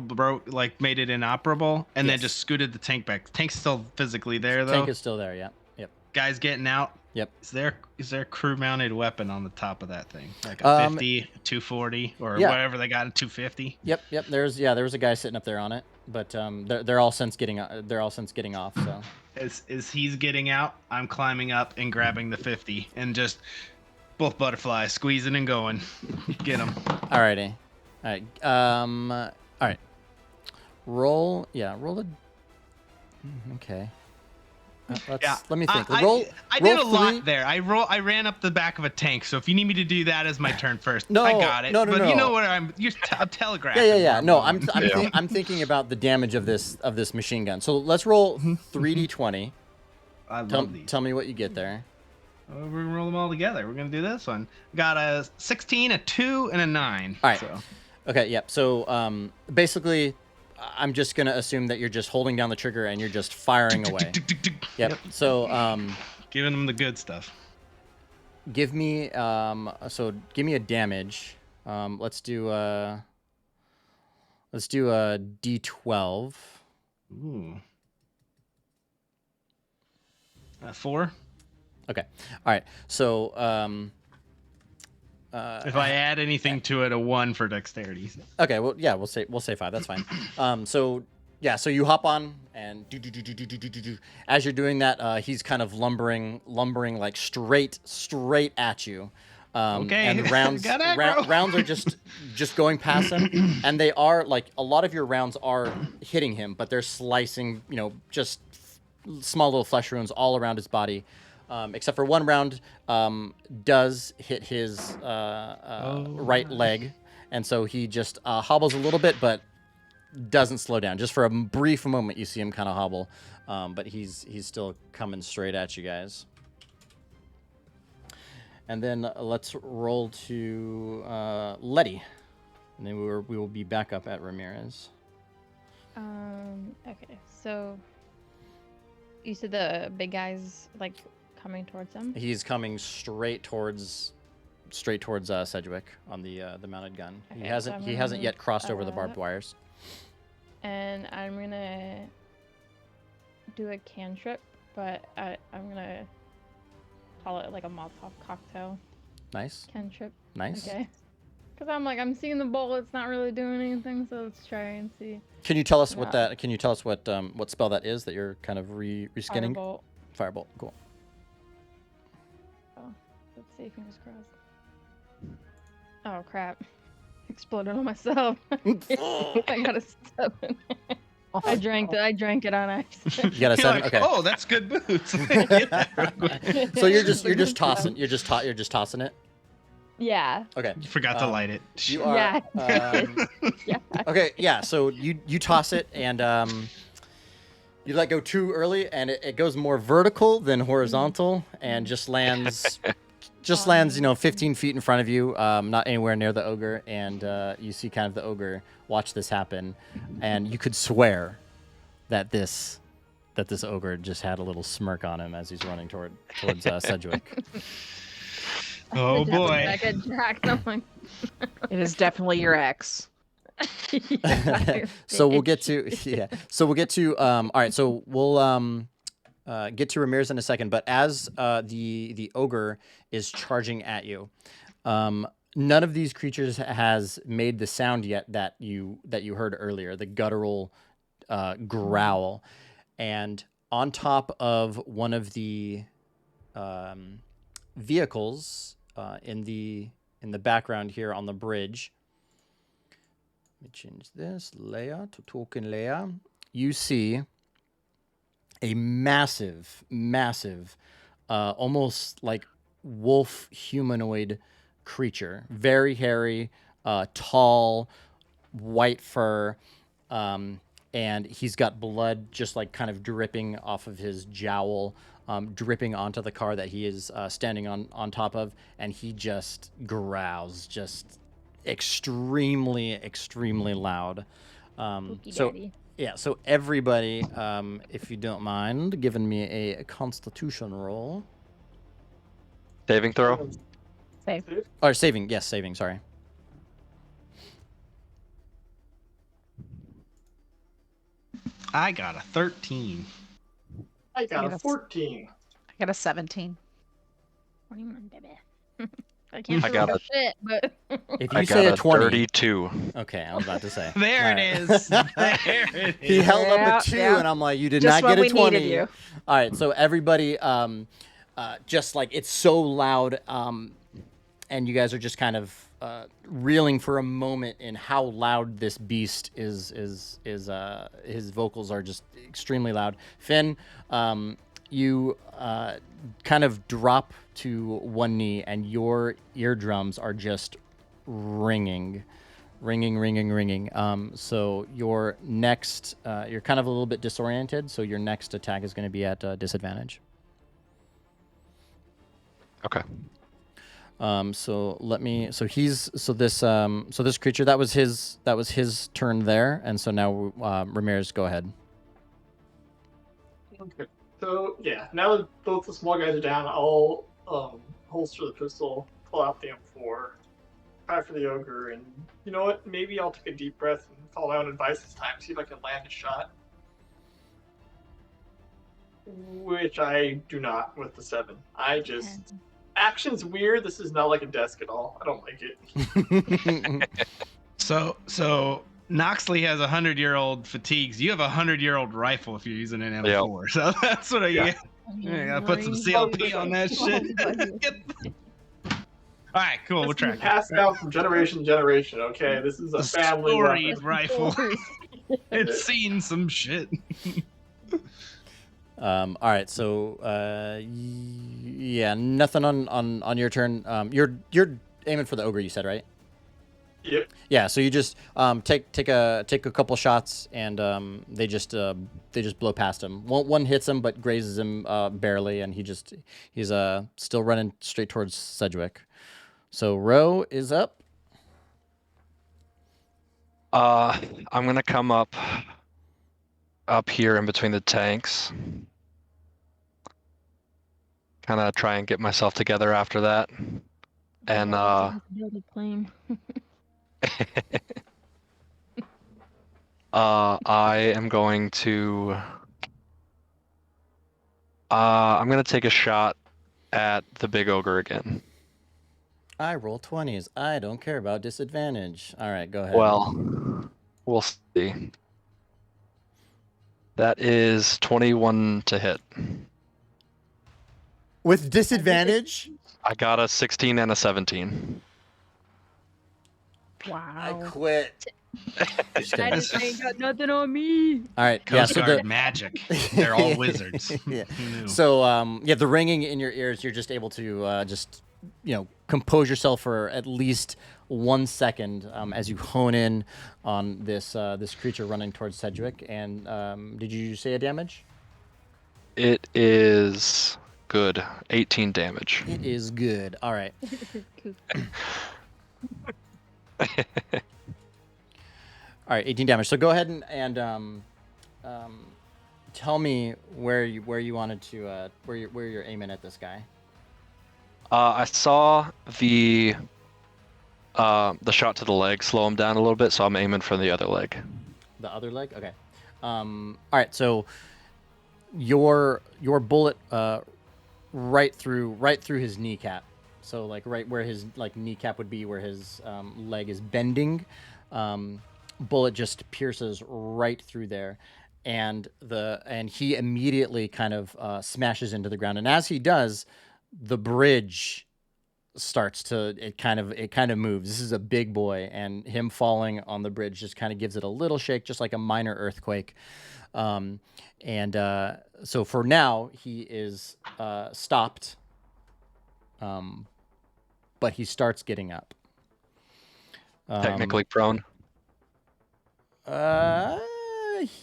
made it inoperable, and then Yes. just scooted the tank back. Tank's still physically there, though. Tank is still there, yeah. Yep. Guys getting out. Yep. Is there a crew-mounted weapon on the top of that thing? Like a 50, 240, or whatever they got, a 250? Yep. There was a guy sitting up there on it, but they're all since getting off. So As he's getting out, I'm climbing up and grabbing the 50 and just both butterflies squeezing and going. Get them. Alrighty. All right. All right. Roll a. Okay. Let me think. I did a lot there. I ran up the back of a tank. So if you need me to do that as my turn first, No, I got it. no. But you know what I'm telegraphing. Yeah. No, I'm thinking about the damage of this machine gun. So let's roll 3d20. I love these. Tell me what you get there. We're gonna roll them all together. We're gonna do this one. Got a 16, a 2, and a 9. All right. So. Okay. Yep. So basically, I'm just gonna assume that you're just holding down the trigger and you're just firing away. Yep. So Giving them the good stuff. give me a damage. Let's do a D12. Ooh. 4. Okay. All right. So If I add anything to it, a 1 for dexterity. okay. Well, yeah. We'll say 5. That's fine. So you hop on and as you're doing that, he's kind of lumbering like straight at you. Okay. And rounds Got aggro. rounds are just going past him, and they are like a lot of your rounds are hitting him, but they're slicing, just small little flesh wounds all around his body. Except for one round does hit his right leg, and so he just hobbles a little bit, but doesn't slow down. Just for a brief moment, you see him kind of hobble, but he's still coming straight at you guys. And then let's roll to Letty, and then we will be back up at Ramirez. Okay, so you said the big guy's like coming towards him. He's coming straight towards Sedgwick on the mounted gun. Okay, He hasn't yet crossed over the barbed wires. And I'm gonna do a cantrip, but I'm gonna call it like a Molotov cocktail Nice. cantrip. Nice. Okay. Because I'm seeing the bowl. It's not really doing anything, so let's try and see. Can you tell us what Yeah. that? Can you tell us what spell that is that you're kind of reskinning? Firebolt. Firebolt. Cool. Oh, let's see. Fingers crossed. Oh crap! Exploded on myself. I got a 7. I drank it on accident. You got a 7. Like, Okay. oh, that's good boots. Get that real quick. So you're just tossing. You're just tossing it. Yeah. Okay. You forgot to light it. You are. Yeah. Yeah. Okay. Yeah. So you toss it and you let go too early, and it goes more vertical than horizontal, and just lands. Just lands, 15 feet in front of you, not anywhere near the ogre, and you see kind of the ogre watch this happen, and you could swear that this ogre just had a little smirk on him as he's running towards Sedgwick. Oh boy. Back at Jack. I'm like, It is definitely your ex. yeah, So we'll get to all right. So we'll get to Ramirez in a second, but as the ogre is charging at you, none of these creatures has made the sound yet that you heard earlier, the guttural growl, and on top of one of the vehicles in the background here on the bridge. Let me change this, Leia to token Leia. You see a massive, almost like wolf humanoid creature. Very hairy, tall, white fur, and he's got blood just like kind of dripping off of his jowl, dripping onto the car that he is standing on top of, and he just growls, just extremely loud. Spooky So daddy. yeah, so everybody, if you don't mind giving me a Constitution roll. Saving throw. Save. Or saving, yes, saving, sorry. I got a 13. I got a Yes. 14. I got a 17. 21, baby. I can't I remember got a- shit, but If I you got say a a 20. 32. Okay, I was about to say. There All it right. is. There it is. He held up Yeah, a 2, yeah. and I'm like, you did Just not get when a we 20. needed you. All right, so everybody, just like it's so loud, and you guys are just kind of reeling for a moment in how loud this beast is. His vocals are just extremely loud. Finn, you kind of drop to one knee, and your eardrums are just ringing. So your next, you're kind of a little bit disoriented, so your next attack is going to be at disadvantage. Okay. So this creature, that was his turn there, and so now Ramirez, go ahead. Okay. So yeah, now that both the small guys are down, I'll holster the pistol, pull out the M4, try for the ogre, and you know what? Maybe I'll take a deep breath and follow my own advice this time. See if I can land a shot. Which I do not with the 7. I just action's weird. This is not like a desk at all. I don't like it. So Noxley has 100-year-old fatigues. You have a 100-year-old rifle if you're using an M4. So that's what I Yeah. get. Yeah, gotta put some CLP on that shit. All right, cool. We'll It's been track it. passed down from generation to generation. Okay, this is a The family storied weapon. rifle. It's seen some shit. All right, so yeah, nothing on your turn. You're aiming for the ogre, you said, right? Yep. Yeah, so you just take a couple shots, and they just blow past him. One hits him but grazes him barely, and he's still running straight towards Sedgwick. So Ro is up. I'm gonna come up here in between the tanks. Kind of try and get myself together after that. And plane. I am going to I'm gonna take a shot at the big ogre again. I roll 20s. I don't care about disadvantage. All right, go ahead. Well, we'll see. That is 21 to hit. With disadvantage? I got a 16 and a 17. I Wow. quit. Just kidding. I just ain't got nothing on me. All right, Coast yeah, so Guard magic. They're all wizards. Yeah. Who knew? So yeah, the ringing in your ears, you're just able to just compose yourself for at least 1 second as you hone in on this creature running towards Sedgwick. And did you say a damage? It is good. 18 damage. It is good. All right. All right, 18 damage. So go ahead and tell me where you wanted to where you're aiming at this guy. I saw the shot to the leg slow him down a little bit, so I'm aiming for the other leg. The other leg? Okay. All right, so your bullet right through his kneecap. So like right where his kneecap would be, where his leg is bending. Bullet just pierces right through there, and he immediately kind of smashes into the ground. And as he does, the bridge starts to it kind of moves. This is a big boy, and him falling on the bridge just kind of gives it a little shake, just like a minor earthquake. So for now he is stopped, but he starts getting up. Technically prone.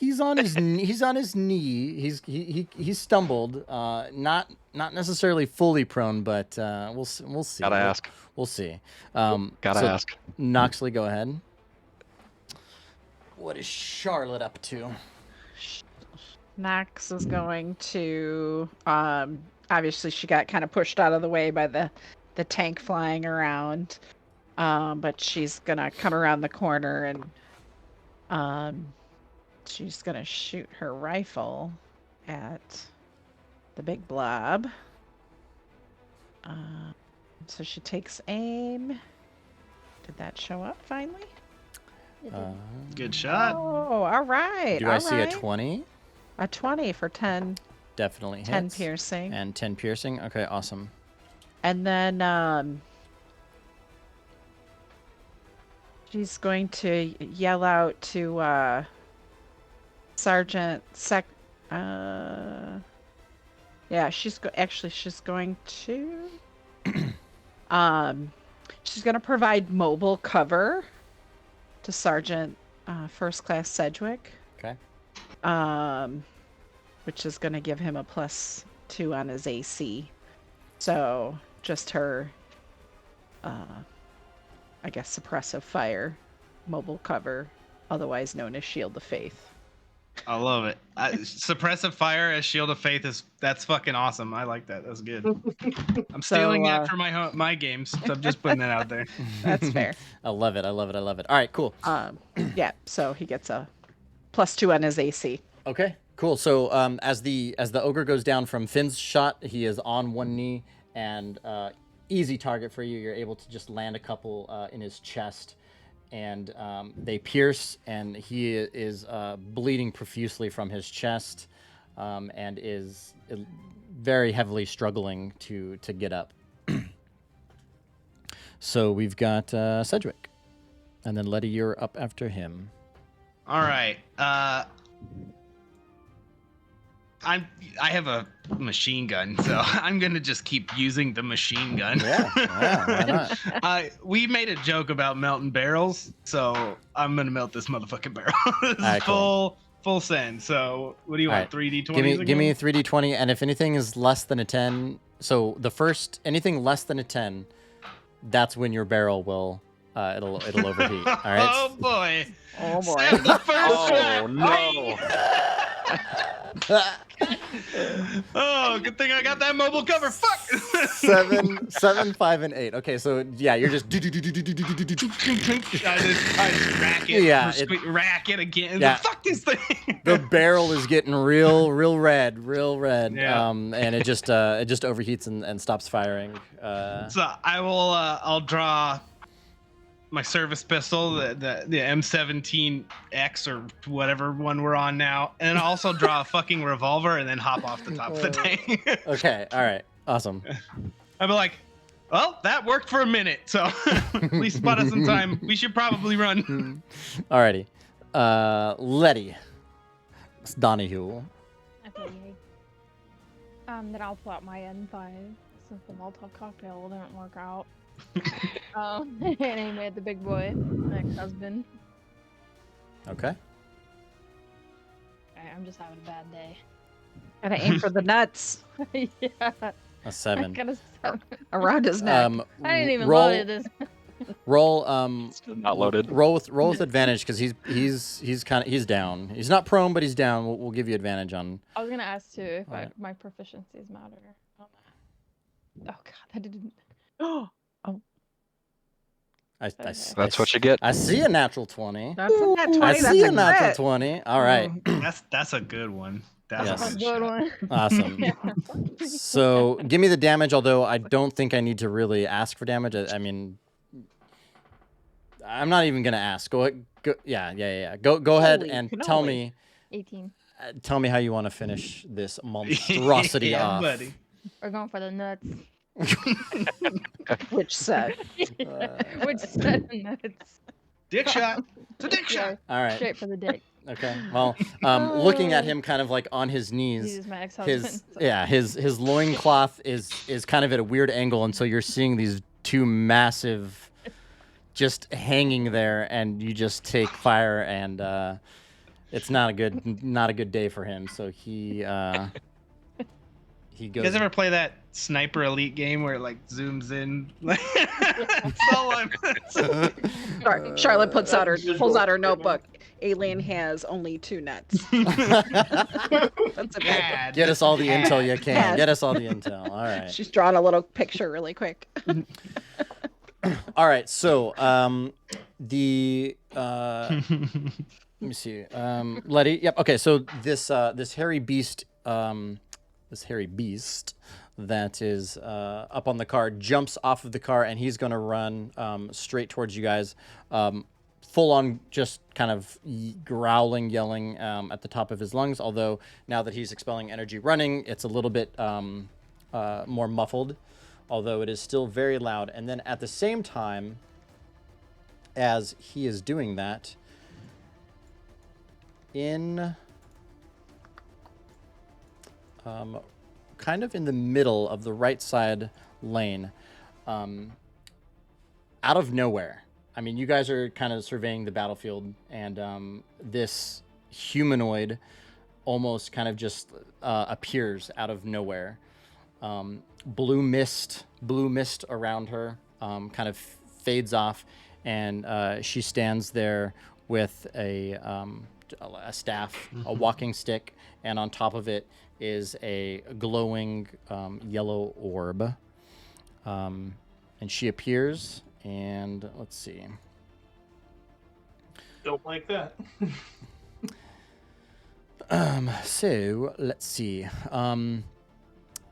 He's on his he's on his knee. He stumbled. Not necessarily fully prone, but we'll see. Gotta ask. We'll see. Gotta ask. Noxley, go ahead. What is Charlotte up to? Nox is going to obviously she got kind of pushed out of the way by the tank flying around. But she's gonna come around the corner and she's gonna shoot her rifle at the big blob. So she takes aim. Did that show up finally? Good shot. Oh, all right. Do I see a 20? A 20 for 10. Definitely 10 hits. piercing. And 10 piercing. Okay, awesome. And then she's going to yell out to Sergeant yeah, she's going to she's going to provide mobile cover to Sergeant First Class Sedgwick. Okay. Which is going to give him a +2 on his AC. So just her, I guess, suppressive fire, mobile cover, otherwise known as Shield of Faith. I love it. Suppressive fire as Shield of Faith that's fucking awesome. I like that. That's good. I'm stealing that for my games. So I'm just putting that out there. That's fair. I love it. All right, cool. Yeah. So he gets a +2 on his AC. Okay, cool. So as the ogre goes down from Finn's shot, he is on one knee and easy target for you. You're able to just land a couple in his chest, and they pierce, and he is bleeding profusely from his chest, and is very heavily struggling to get up. So we've got Sedgwick, and then Letty, you're up after him. All right. I have a machine gun, so I'm gonna just keep using the machine gun. Yeah, why not? We made a joke about melting barrels, so I'm gonna melt this motherfucking barrel. This is right, cool. full send. So what do you want? 3d20? Give me a 3d20, and if anything is less than a 10, so the first anything less than a 10, that's when your barrel will it'll overheat. All right. Oh boy. Oh boy. The first Oh no. Oh, good thing I got that mobile cover. Fuck. 7, 5, and 8. Okay, so yeah, you're just. I just rack it. Yeah, rack it again. Yeah. Fuck this thing. The barrel is getting real red. Yeah. And it just overheats and stops firing. So I will. I'll draw my service pistol, the M17X or whatever one we're on now, and I'll also draw a fucking revolver and then hop off the top of the tank. Okay, all right, awesome. I'll be like, well, that worked for a minute, so at least bought us some time. We should probably run. Alrighty, Letty, it's Donahue. Okay. Then I'll pull out my N5 since the Molotov cocktail didn't work out. And aim at the big boy, my ex-husband. Okay. I'm just having a bad day. Gotta aim for the nuts Yeah. A 7. around his neck. I didn't even roll, load this. Roll. Not loaded. Roll with advantage because he's down. He's not prone, but he's down. We'll give you advantage on. I was gonna ask too if Alright. my proficiencies matter on that. Oh god, that didn't. That's what you get. I see a natural 20. That's a nat 20. I That's see a a natural crit. 20. All right. That's a good one. That's Yes. a That's a good good shot. one. Awesome. So give me the damage, although I don't think I need to really ask for damage. I mean, I'm not even going to ask. Go, yeah. Go ahead Holy and cannoli. 18. tell me how you want to finish this monstrosity Yeah, off. buddy. We're going for the nuts. Which set? Which set of nuts? Dick shot. It's a dick Yeah, shot. All right. straight for the dick. Okay. Well, looking at him kind of like on his He knees, is my ex-husband. his loincloth is kind of at a weird angle, and so you're seeing these two massive just hanging there, and you just take fire, and it's not a good day for him. So he goes. You guys ever play that Sniper Elite game where it like zooms in? That's all I'm. Sorry, Charlotte pulls out visual. her notebook. Alien has only 2 nuts. That's a bad. Bad. Get us all the intel you can. Yes. Get us all the intel. All right. She's drawn a little picture really quick. All right. So the let me see. Letty. Yep. Okay. So this hairy beast that is up on the car jumps off of the car, and he's going to run straight towards you guys, full on just kind of growling, yelling at the top of his lungs. Although now that he's expelling energy running, it's a little bit more muffled, although it is still very loud. And then at the same time as he is doing that, in kind of in the middle of the right side lane, out of nowhere. I mean, you guys are kind of surveying the battlefield, and this humanoid almost kind of just appears out of nowhere. Blue mist around her, kind of fades off, and she stands there with a staff, a walking stick, and on top of it is a glowing yellow orb. And she appears, and let's see. Don't like that. So let's see.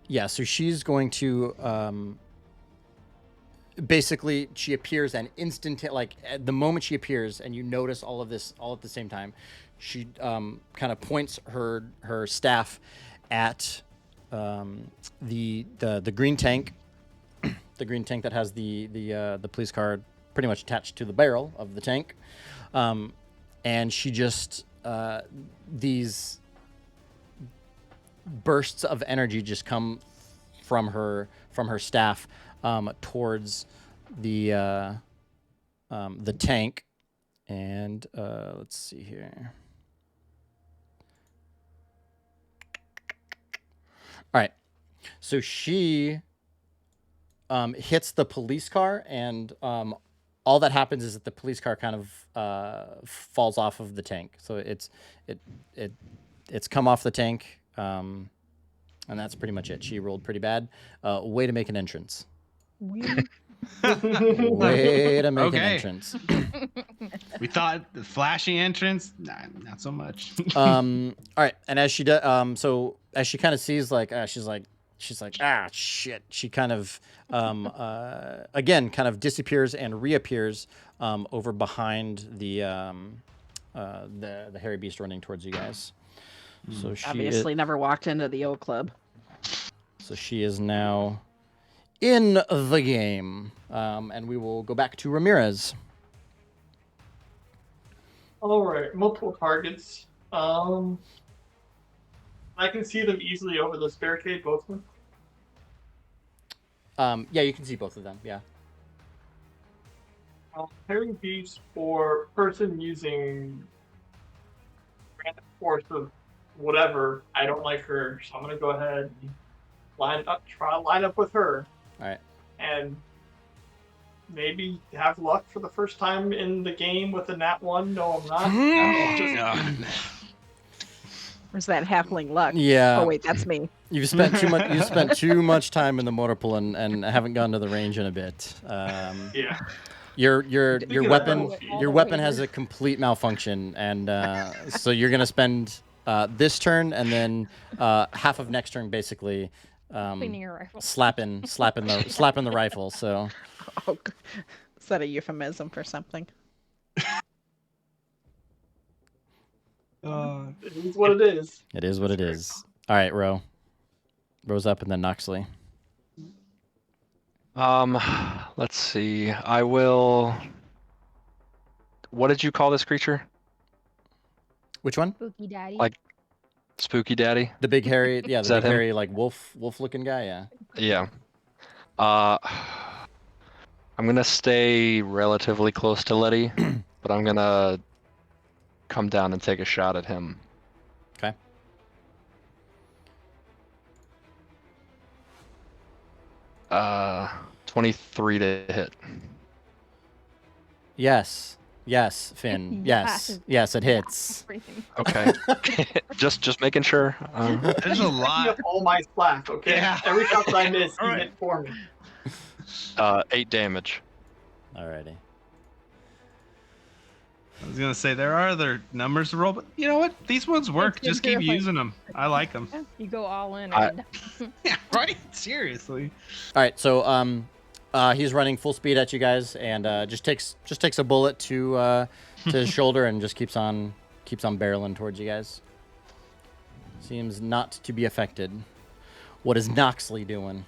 Yeah, so she's going to basically, she appears and at the moment she appears, and you notice all of this all at the same time, she kind of points her staff at the green tank, the green tank that has the police car pretty much attached to the barrel of the tank, and she just these bursts of energy just come from her staff towards the tank, and let's see here. All right, so she hits the police car, and all that happens is that the police car kind of falls off of the tank. So it's come off the tank, and that's pretty much it. She rolled pretty bad. Way to make an entrance. Way to make an entrance. We thought the flashy entrance, nah, not so much. All right, and as she does, so as she kind of sees, she's like, ah, shit. She kind of, again, kind of disappears and reappears over behind the hairy beast running towards you guys. So she Obviously never walked into the O Club. So she is now in the game, and we will go back to Ramirez. All right, multiple targets. I can see them easily over this barricade, both of them. Yeah, you can see both of them. Yeah. Pairing beast for person using random force of whatever. I don't like her, so I'm gonna go ahead and try to line up with her. All right. And maybe have luck for the first time in the game with a nat 1. No, I'm not. Where's that halfling luck? Yeah. Oh wait, that's me. You've spent too much. You spent too much time in the motor pool and haven't gone to the range in a bit. Yeah. Your weapon that, your weapon has a complete malfunction, and so you're gonna spend this turn and then half of next turn basically Cleaning your rifle. slapping the rifle. So Oh, is that a euphemism for something? It is what it is. it is what it is. All right, Ro. Ro's up, and then Noxley. Let's see. I will. What did you call this creature? Which one? Spooky daddy. Like- Spooky Daddy? The big hairy, yeah, Is the that big him? hairy like wolf looking guy. Yeah. Yeah. I'm gonna stay relatively close to Letty, but I'm gonna come down and take a shot at him. Okay. Uh, 23 to hit. Yes. Yes, Finn. Yes. Yes, it hits. Everything. Okay. just making sure. There's a Picking lot. up all my slack, okay? Yeah. Every shot that I miss, All he right. hit for me. 8 damage. Alrighty. I was gonna say there are other numbers to roll, but you know what? These ones work. It's Just keep terrifying. using them. I like them. Yeah, you go all in. I- Or Yeah, right. Seriously. All right, so he's running full speed at you guys, and just takes a bullet to his shoulder, and just keeps on barreling towards you guys. Seems not to be affected. What is Noxley doing?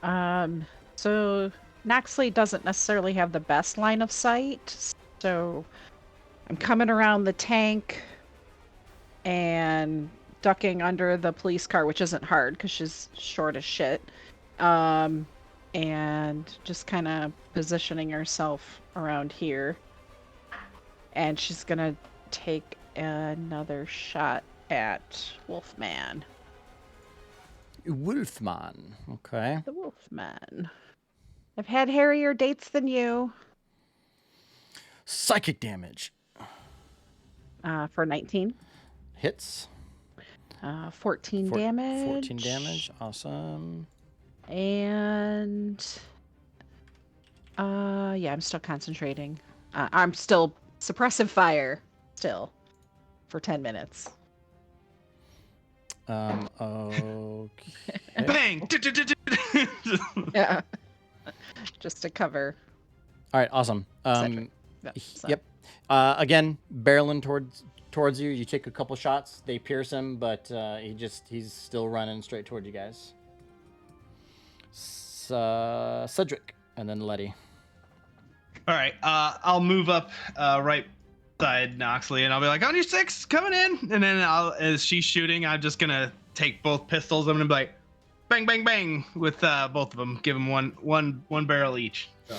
So Noxley doesn't necessarily have the best line of sight, so I'm coming around the tank and ducking under the police car, which isn't hard because she's short as shit. And just kind of positioning herself around here. And she's gonna take another shot at Wolfman. Wolfman. Okay. The Wolfman. I've had hairier dates than you. Psychic damage. For 19. Hits. 14 damage. 14 damage. Awesome. And yeah, I'm still concentrating. I'm still suppressive fire still for 10 minutes. Okay. Bang! Yeah. Just to cover. All right, awesome. Cedric. Yeah, so- Yep. Again, barreling towards you. You take a couple shots. They pierce him, but he's still running straight toward you guys. Cedric, and then Letty. All right. I'll move up right side Noxley, and I'll be like, "On your 6, coming in." And then as she's shooting, I'm just gonna take both pistols. I'm gonna be like, "Bang, bang, bang!" with both of them. Give them one barrel each. So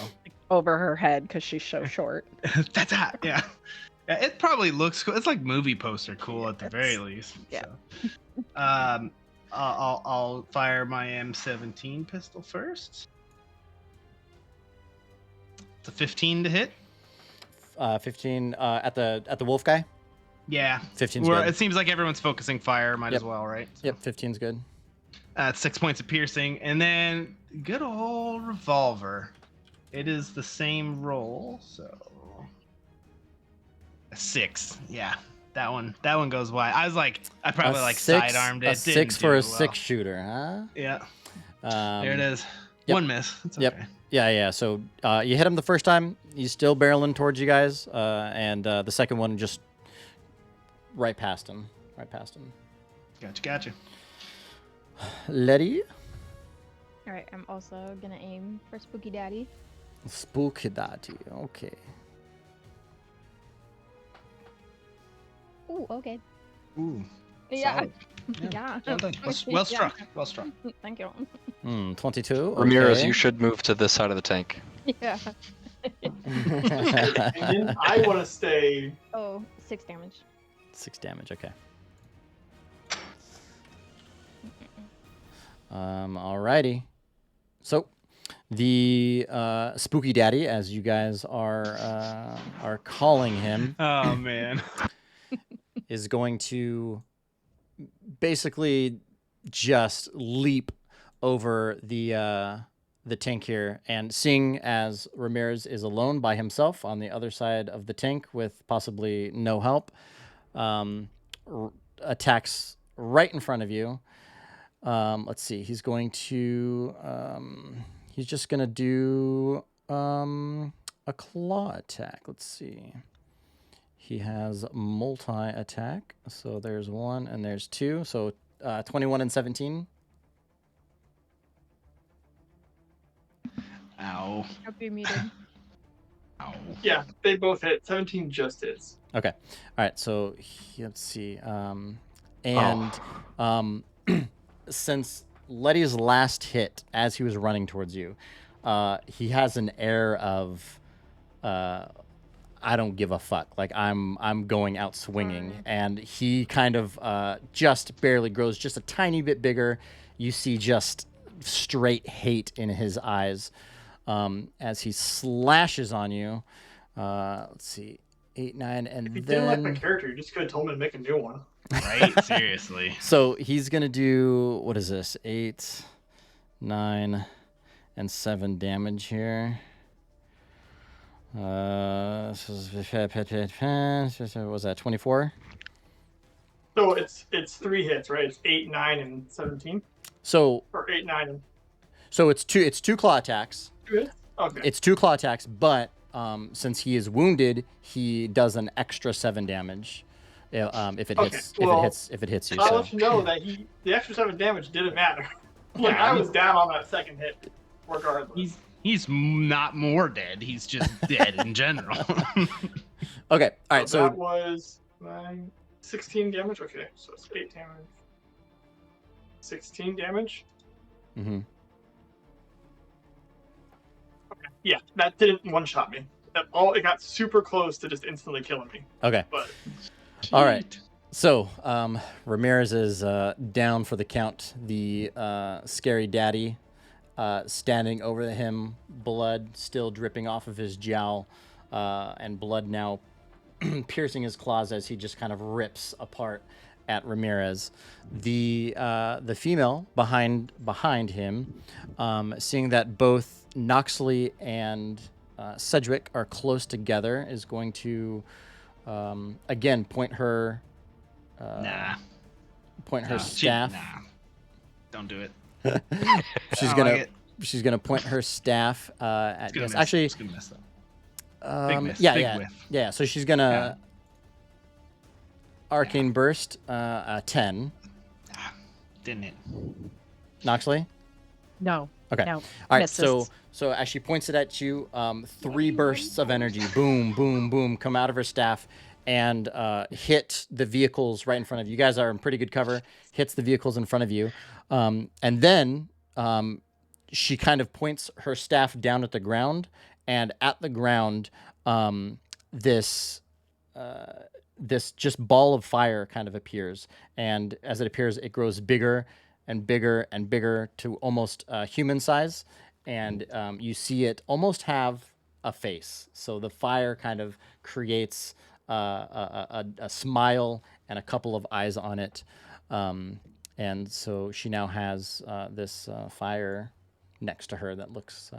Over her head because she's so short. that's hot. Yeah. Yeah. It probably looks cool. It's like movie poster cool at the very least. yeah. So. I'll fire my M17 pistol first. It's a 15 to hit. 15 at the wolf guy. Yeah. 15's Well, good. it seems like everyone's focusing fire. Might Yep. as well, right? Yep, 15's good. 6 points of piercing, and then good old revolver. It is the same roll, so a 6. Yeah, that one goes wide. I was like, I probably like sidearmed it. A 6 for a didn't do well. 6-shooter, huh? Yeah, Um, there it is. yep. One miss. It's okay. Yep. Yeah. So you hit him the first time. He's still barreling towards you guys, and the second one just right past him. Gotcha. Letty. all right, I'm also gonna aim for Spooky Daddy. Spooky Daddy. Okay. Ooh, okay. Ooh. Yeah. Solid. Yeah. Well done. Well Yeah. struck. Well struck. Thank you. 22. Ramirez, okay. you should move to this side of the tank. Yeah. And then I want to stay. Oh, 6 damage. 6 damage. Okay. Alrighty. So, the Spooky Daddy, as you guys are calling him, Oh man. is going to basically just leap over the tank here, and seeing as Ramirez is alone by himself on the other side of the tank with possibly no help, attacks right in front of you. Let's see. He's going to. He's just going to do a claw attack. Let's see. He has multi-attack. So there's 1 and there's 2. So 21 and 17. Ow. Hope you're muted. Ow. Yeah, they both hit. 17 just hits. Okay. All right. So let's see. Since Letty's last hit as he was running towards you, he has an air of I don't give a fuck. Like I'm going out swinging, and he kind of just barely grows just a tiny bit bigger. You see just straight hate in his eyes as he slashes on you. Let's see, 8, 9, and If you then didn't like my character, you just could have told me to make a new one. Right? Seriously. so he's gonna do, what is this? 8, 9, and 7 damage here. What was that? 24. So it's 3 hits, right? It's 8, 9, and 17, So or 8, 9, and it's two claw attacks. 2 hits. Okay. It's 2 claw attacks, but since he is wounded, he does an extra 7 damage. If it hits, if it hits you. I'll So. let you know that the extra 7 damage didn't matter. Like I was down on that second hit, regardless. He's not more dead. He's just dead in general. Okay. All right. So that was 16 damage. Okay, so it's 8 damage. 16 damage. Mm-hmm. Okay. Yeah, that didn't one-shot me. It got super close to just instantly killing me. Okay. But all right. So Ramirez is down for the count. The scary daddy standing over him, blood still dripping off of his jowl, and blood now piercing his claws as he just kind of rips apart at Ramirez. The female behind him, seeing that both Noxley and Sedgwick are close together, is going to again point her staff. Nah. Don't do it. She's gonna point her staff at It's yes. gonna Actually, it's gonna mess up. Big miss. yeah, Big yeah, whiff. yeah. So she's gonna arcane burst 10. Didn't it? Noxley. No. Okay. No. All right. Misses. So as she points it at you, 3 bursts of energy, boom, boom, boom, come out of her staff and hit the vehicles right in front of you. You guys are in pretty good cover. Hits the vehicles in front of you, and then she kind of points her staff down at the ground, and at the ground, this just ball of fire kind of appears, and as it appears, it grows bigger and bigger and bigger to almost human size, and you see it almost have a face. So the fire kind of creates a smile and a couple of eyes on it, and so she now has this fire next to her that looks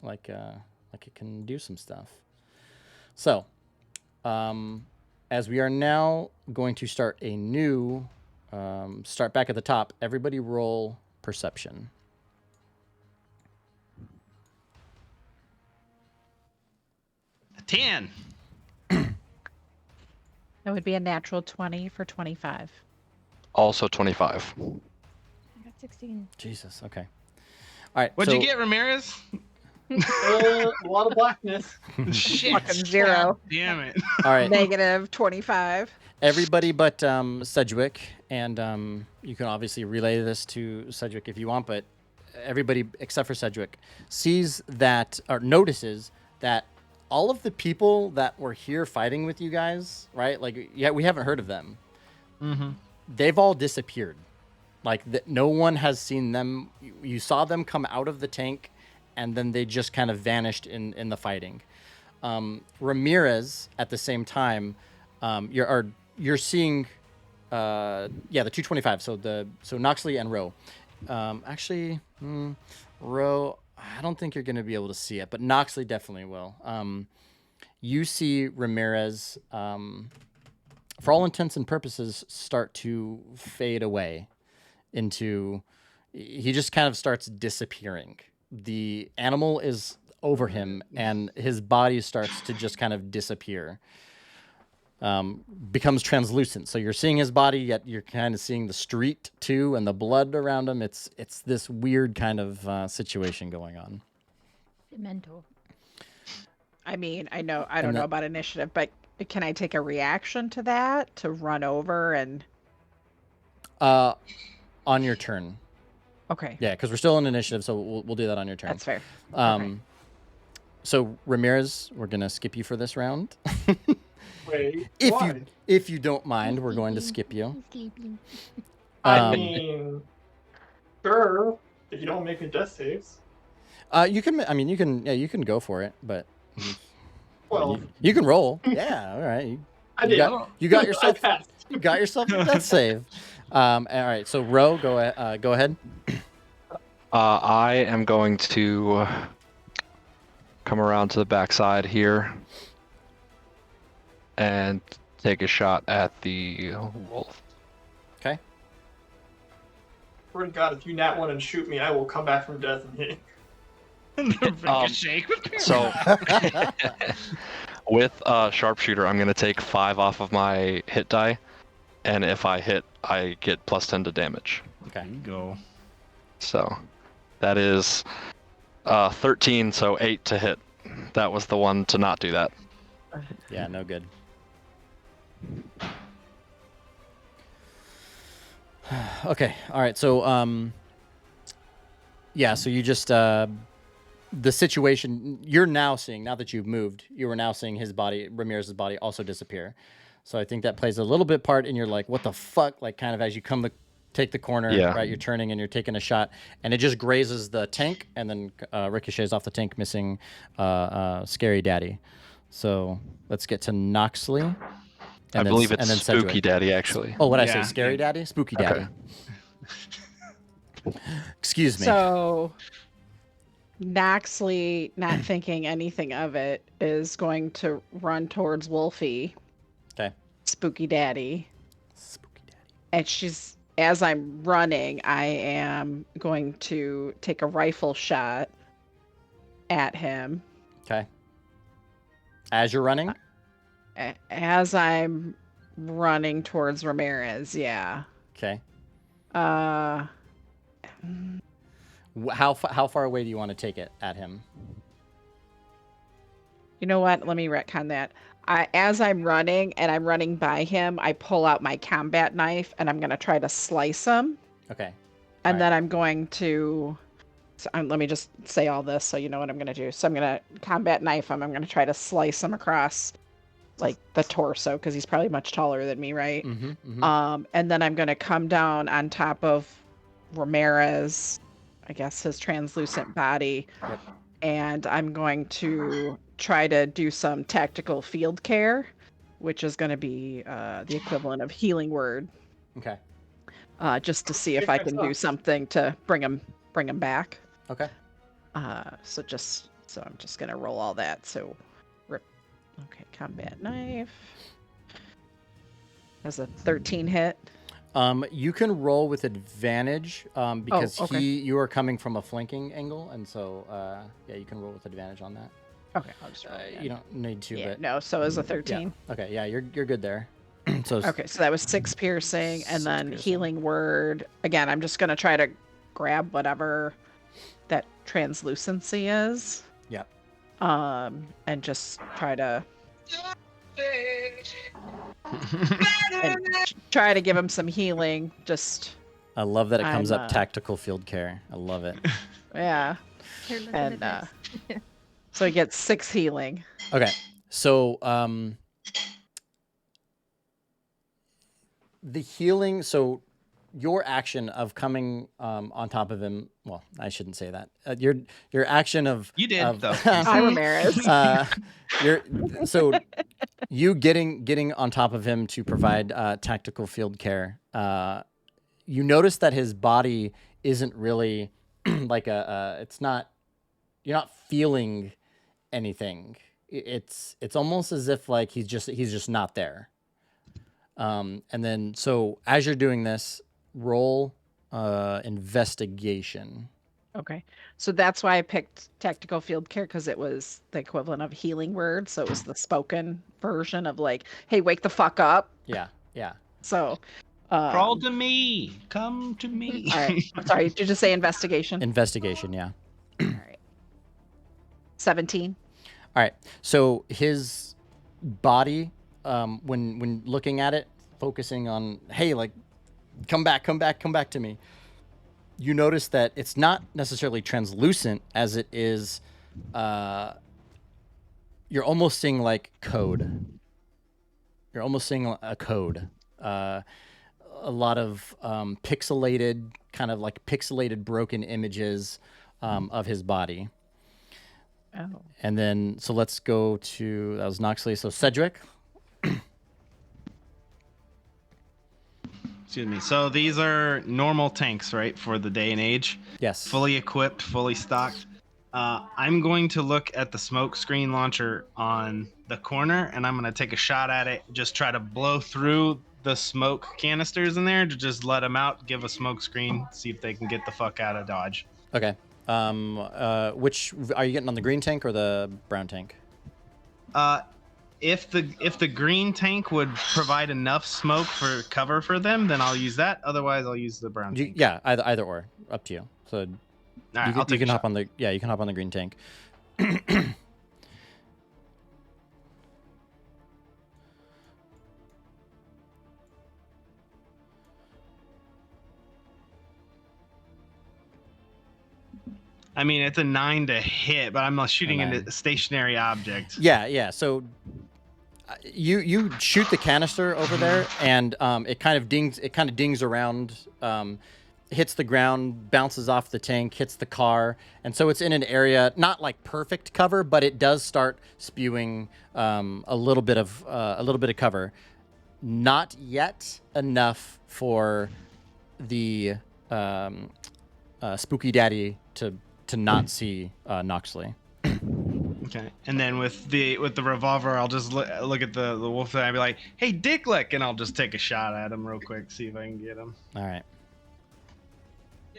like it can do some stuff. So, as we are now going to start a new, start back at the top, everybody roll perception. A 10. That would be a natural 20 for 25. Also 25. I got 16. Jesus. Okay. All right. What'd so, you get, Ramirez? a lot of blackness. Shit. Fucking 0. God damn it. All right. Negative 25. Everybody but Sedgwick, and you can obviously relay this to Sedgwick if you want, but everybody except for Sedgwick sees that or notices that all of the people that were here fighting with you guys, right? Like, yeah, we haven't heard of them. Mm-hmm. They've all disappeared. Like, no one has seen them. You saw them come out of the tank, and then they just kind of vanished in the fighting. Ramirez, at the same time, you're seeing, the 225. So Noxley and Roe. Roe, I don't think you're going to be able to see it, but Noxley definitely will. You see Ramirez, for all intents and purposes, start to fade away into. He just kind of starts disappearing. The animal is over him, and his body starts to just kind of disappear. Becomes translucent. So you're seeing his body, yet you're kind of seeing the street too, and the blood around him. It's this weird kind of situation going on. Mental. I mean, I don't know about initiative, but can I take a reaction to that to run over and? On your turn. Okay. Yeah, because we're still in initiative, so we'll do that on your turn. That's fair. So Ramirez, we're gonna skip you for this round. Wait, if why? you don't mind, we're going to skip you. I mean, sure. If you don't make me death saves. You can. I mean, you can. Yeah, you can go for it, but Well, you can roll. Yeah, all right. I did. You got yourself. I passed. You got yourself a death save. All right. So Ro, go ahead. I am going to come around to the backside here and take a shot at the wolf. Okay. Lord God, if you nat one and shoot me, I will come back from death and hit you. So with sharpshooter, I'm gonna take 5 off of my hit die, and if I hit, I get +10 to damage. Okay. There you go. So that is 13, so 8 to hit. That was the one to not do that. Yeah, no good. Okay. All right. So yeah. So you just the situation you're now seeing, now that you've moved, you are now seeing his body, Ramirez's body, also disappear. So I think that plays a little bit part in your like, what the fuck, like kind of as you come take the corner, right? You're turning and you're taking a shot, and it just grazes the tank, and then ricochets off the tank, missing Scary Daddy. So let's get to Noxley. I believe it's Spooky Daddy, actually. Oh, what did I say? Scary Daddy? Spooky Daddy. Okay. Excuse me. So Noxley, not thinking anything of it, is going to run towards Wolfie. Okay. Spooky Daddy. Spooky Daddy. And as I'm running, I am going to take a rifle shot at him. Okay. As you're running? As I'm running towards Ramirez, yeah. Okay. How far away do you want to take it at him? You know what? Let me retcon that. As I'm running and I'm running by him, I pull out my combat knife and I'm going to try to slice him. Okay. And then I'm going to... let me just say all this so you know what I'm going to do. So I'm going to combat knife him. I'm going to try to slice him across like the torso because he's probably much taller than me, right? And then I'm going to come down on top of Ramirez, I guess his translucent body. Yep. And I'm going to try to do some tactical field care, which is going to be the equivalent of healing word. Okay. Just to see if I can do something to bring him back. Okay. So I'm just gonna roll all that. So, okay, combat knife. Has a 13 hit. You can roll with advantage because okay. you are coming from a flanking angle, and so yeah, you can roll with advantage on that. Okay, I'll just roll again. You don't need to, Yeah, but no. So it was a 13. Yeah. Okay, yeah, you're good there. So Okay, so that was 6 piercing, and 6 then piercing. healing word. Again, I'm just gonna try to grab whatever that translucency is. Yep. And just try to and try to give him some healing. Just I love that it comes I'm, up tactical field care. I love it. yeah, Here, look and at this. so he gets 6 healing. Okay, so the healing. So your action of coming on top of him. Well, I shouldn't say that. Your action of You did, though. Hi, Ramirez. You getting on top of him to provide tactical field care. You notice that his body isn't really like it's not. You're not feeling anything. It's almost as if like he's just not there. And then so as you're doing this, roll investigation. Okay, so that's why I picked tactical field care, because it was the equivalent of healing word. So it was the spoken version of like, "Hey, wake the fuck up." Yeah. So Crawl to me. Come to me. all right. I'm sorry, did you just say investigation? Investigation, yeah. All right. 17. All right. So his body, when looking at it, focusing on, hey, like, come back to me. you notice that it's not necessarily translucent as it is. You're almost seeing like code. You're almost seeing a code. A lot of pixelated, kind of like pixelated, broken images of his body. Oh. And then, so let's go to, that was Noxley. So Cedric. Excuse me. So these are normal tanks, right, for the day and age? Yes. Fully equipped, fully stocked. I'm going to look at the smoke screen launcher on the corner, and I'm going to take a shot at it. Just try to blow through the smoke canisters in there to just let them out, give a smoke screen, see if they can get the fuck out of Dodge. Okay. Which are you getting on the green tank or the brown tank? If the green tank would provide enough smoke for cover for them, then I'll use that. Otherwise, I'll use the brown tank. Yeah, either or, up to you. So All right, you can hop on the you can hop on the green tank. I mean, it's a 9 to hit, but I'm not shooting A 9. into a stationary object. Yeah. So you shoot the canister over there, and it kind of dings around, hits the ground, bounces off the tank, hits the car, and so it's in an area not like perfect cover, but it does start spewing a little bit of cover. Not yet enough for the spooky daddy to not see Noxley. Okay, and then with the revolver, I'll just look at the wolf and I'll be like, "Hey, Dick Lick," and I'll just take a shot at him real quick, see if I can get him. All right.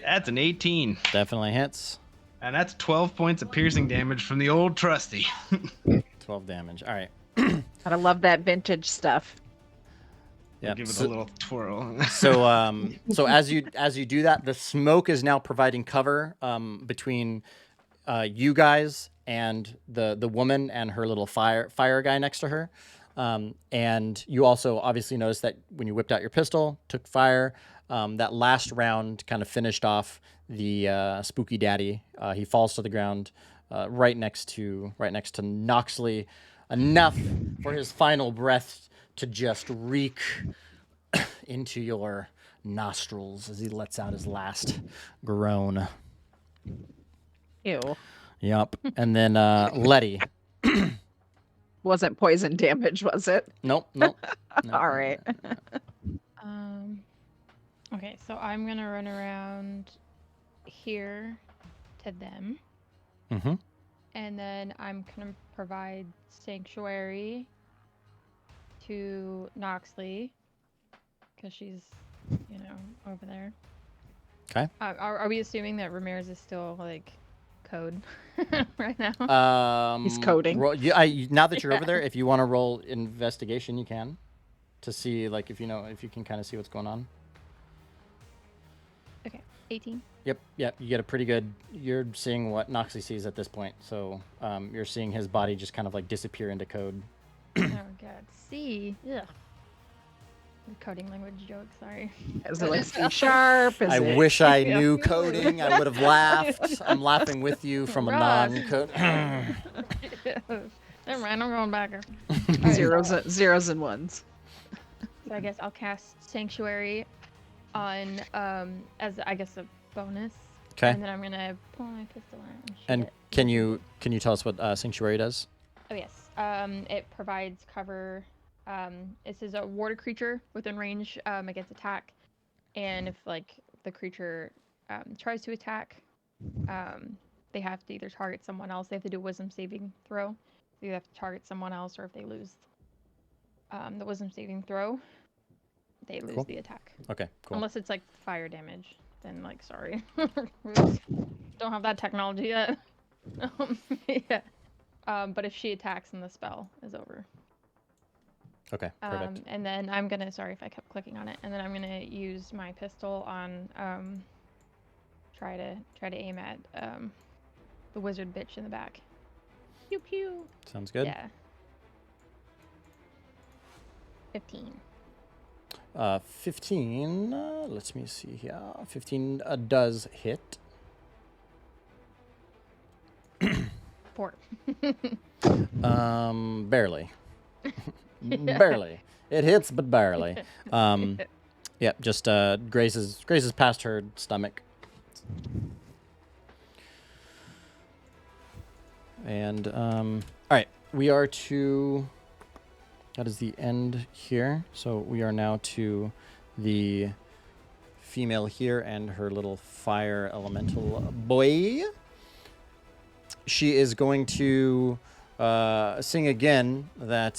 That's an 18, Definitely hits. and that's 12 points of piercing damage from the old trusty. 12 damage. All right. Gotta love that vintage stuff. Yep. Give it a little twirl. So as you do that, the smoke is now providing cover between you guys and the woman and her little fire guy next to her. And you also obviously noticed that when you whipped out your pistol, took fire. That last round kind of finished off the spooky daddy. He falls to the ground right next to Noxley, enough for his final breath to just reek into your nostrils as he lets out his last groan. Ew. Yep. And then Letty. Wasn't poison damage, was it? Nope. All right. Okay, so I'm gonna run around here to them, Mm-hmm. and then I'm gonna provide sanctuary to Noxley, because she's, over there. Okay. Are we assuming that Ramirez is still like code right now? He's coding. Now that you're over there, if you want to roll investigation, you can, to see like if you can kind of see what's going on. Okay, 18. Yep. You get a pretty good. You're seeing what Noxley sees at this point, so you're seeing his body just kind of like disappear into code. Oh god, C. Ugh. Coding language joke. Sorry. Is it like C sharp? I wish I knew coding. I would have laughed. I'm laughing with you from a Ross. non-code. Never mind, I'm going back. Zeros and ones. So I guess I'll cast Sanctuary on as I guess a bonus. Okay. And then I'm gonna pull my pistol out and shoot And it. can you tell us what Sanctuary does? Oh yes. It provides cover. It says a warded creature within range against attack, and if like the creature tries to attack, they have to either target someone else. They have to do a wisdom saving throw. So you have to target someone else, or if they lose the wisdom saving throw, they lose Cool. the attack. Okay, cool. Unless it's like fire damage, then like sorry, don't have that technology yet. Yeah. But if she attacks, then the spell is over. Okay, perfect. And then I'm gonna, sorry if I kept clicking on it, and then I'm gonna use my pistol on try to aim at the wizard bitch in the back. Pew pew. Sounds good. Yeah. 15. 15. Let me see here. 15 does hit. 4. Barely. Barely. It hits, but barely. Yep, just grazes past her stomach. And all right, we are to. That is the end here. So we are now to the female here and her little fire elemental boy. She is going to sing again. That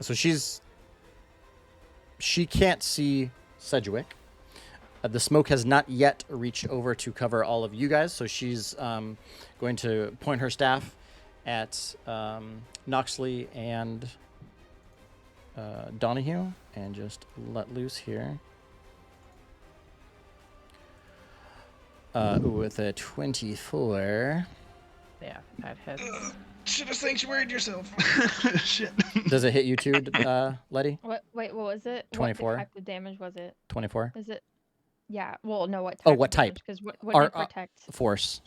so she can't see Sedgwick. The smoke has not yet reached over to cover all of you guys, so she's going to point her staff at Noxley and Donahue and just let loose here. With a 24. Yeah, that hits. Should have sanctuaried yourself. Shit. Does it hit you too, Letty? What? Wait, what was it? 24. What type of damage was it? 24. Is it? Yeah. Well, no. What type? Oh, what type? Because what Or, would protect? Force.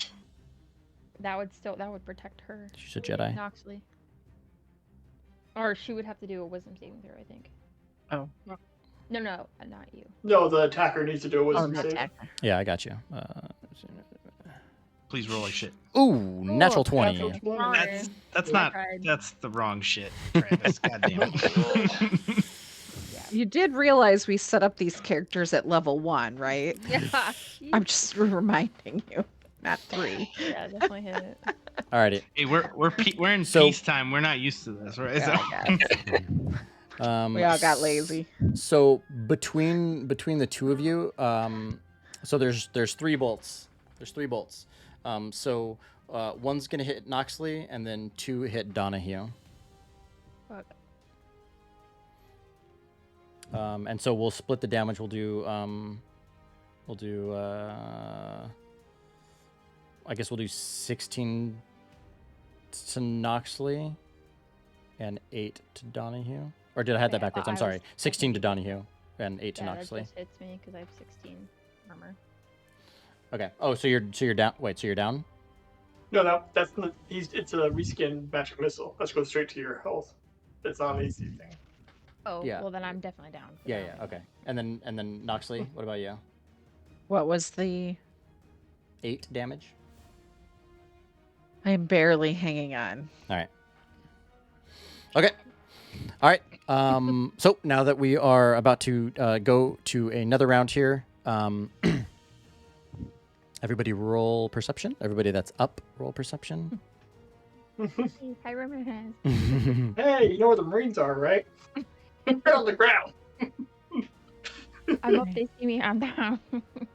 That would protect her. She's a Jedi. Noxley. Or she would have to do a wisdom saving throw, I think. Oh. No, not you. No, the attacker needs to do a wisdom not save. attacker. Yeah, I got you. Please roll like shit. Ooh, natural 20. Natural 20. That's I not. tried. That's the wrong shit, Travis. God damn it. You did realize we set up these characters at level 1, right? Yeah. I'm just reminding you, not 3. Yeah, definitely hit it. Alrighty. Hey, we're in So- peacetime. We're not used to this, right? Is Yeah, that- We all got lazy. So between the two of you, so there's 3 bolts. There's 3 bolts. So one's gonna hit Noxley, and then 2 hit Donahue. Fuck. And so we'll split the damage. We'll do I guess we'll do 16 to Noxley and 8 to Donahue. Or did I have that Yeah, backwards? I I'm sorry. was- 16 to Donahue and 8 to Yeah, that Noxley. just hits me because I have 16 armor. Okay. Oh, so you're down. Wait, so you're down? No, that's not. It's a reskin magic missile. Let's go straight to your health. It's on the AC thing. Oh, Yeah. well then I'm definitely down. for Yeah, that. yeah. Okay. And then Noxley, what about you? What was the... 8 damage. I'm barely hanging on. All right. Okay. All right. So now that we are about to go to another round here, everybody roll perception. Everybody that's up, roll perception. Hi, Roman has. Hey, you know where the Marines are, right? They're on the ground. I'm up. They see me. I'm down.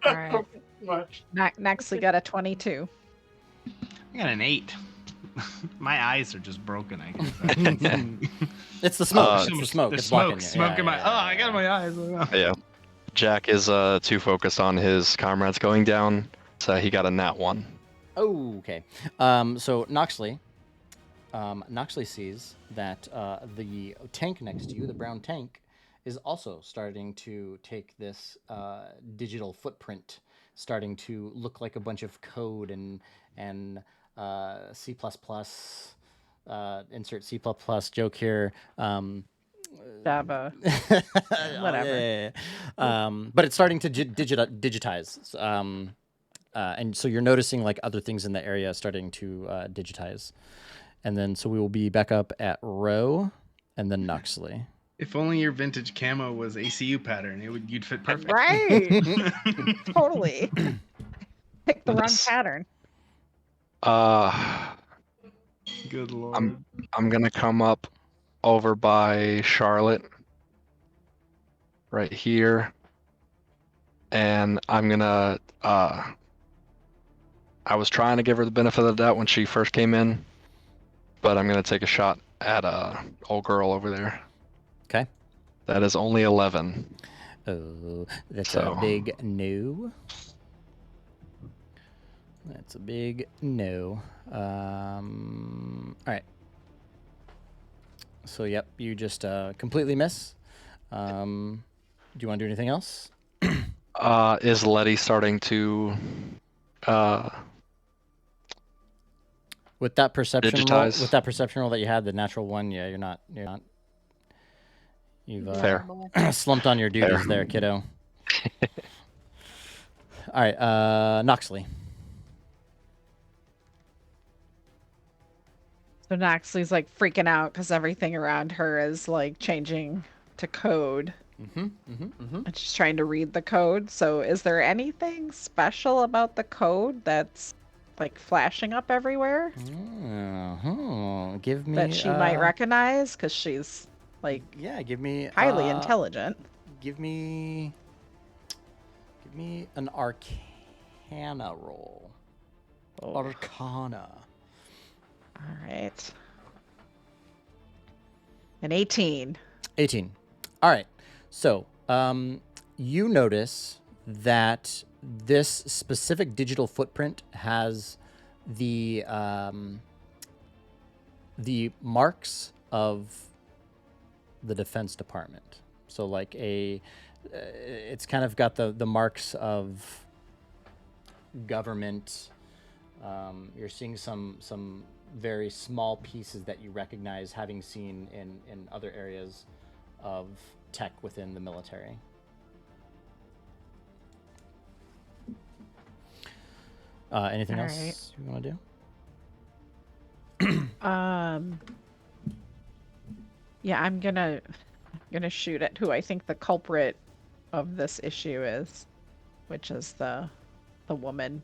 All right. Much. Next, we got a 22. I got an 8. My eyes are just broken. I guess. It's the smoke. It's the There's smoke. It's blocking smoke you. in my. Oh, I got my eyes. Yeah. Jack is too focused on his comrades going down, so he got a nat 1. Oh, okay. So Noxley sees that the tank next to you, the brown tank, is also starting to take this digital footprint, starting to look like a bunch of code and C++. Insert C++ joke here. Java. Whatever. But it's starting to digitize. And so you're noticing like other things in the area starting to digitize. And then so we will be back up at Row and then Noxley. If only your vintage camo was ACU pattern, you'd fit perfect. Right. Totally. Pick the wrong This- pattern. Good lord. I'm gonna come up over by Charlotte, right here, and I'm gonna. I was trying to give her the benefit of the doubt when she first came in, but I'm gonna take a shot at old girl over there. Okay. That is only 11. Oh, that's So- a big no. That's a big no. All right. So, yep, you just completely miss. Do you want to do anything else? Is Letty starting to With that perception digitize? with that perception roll that you had, the natural one, yeah, you're not. You've Fair. slumped on your duties Fair. there, kiddo. All right, Noxley. So Noxley's like freaking out because everything around her is like changing to code. And she's trying to read the code. So is there anything special about the code that's like flashing up everywhere Give me that she might recognize? Because she's like give me highly intelligent. Give me an Arcana roll. Arcana. All right. An 18. 18. All right. So, you notice that this specific digital footprint has the marks of the Defense Department. So, like it's kind of got the marks of government. You're seeing some very small pieces that you recognize, having seen in other areas of tech within the military. Anything else you want to do? Yeah, I'm gonna shoot at who I think the culprit of this issue is, which is the woman.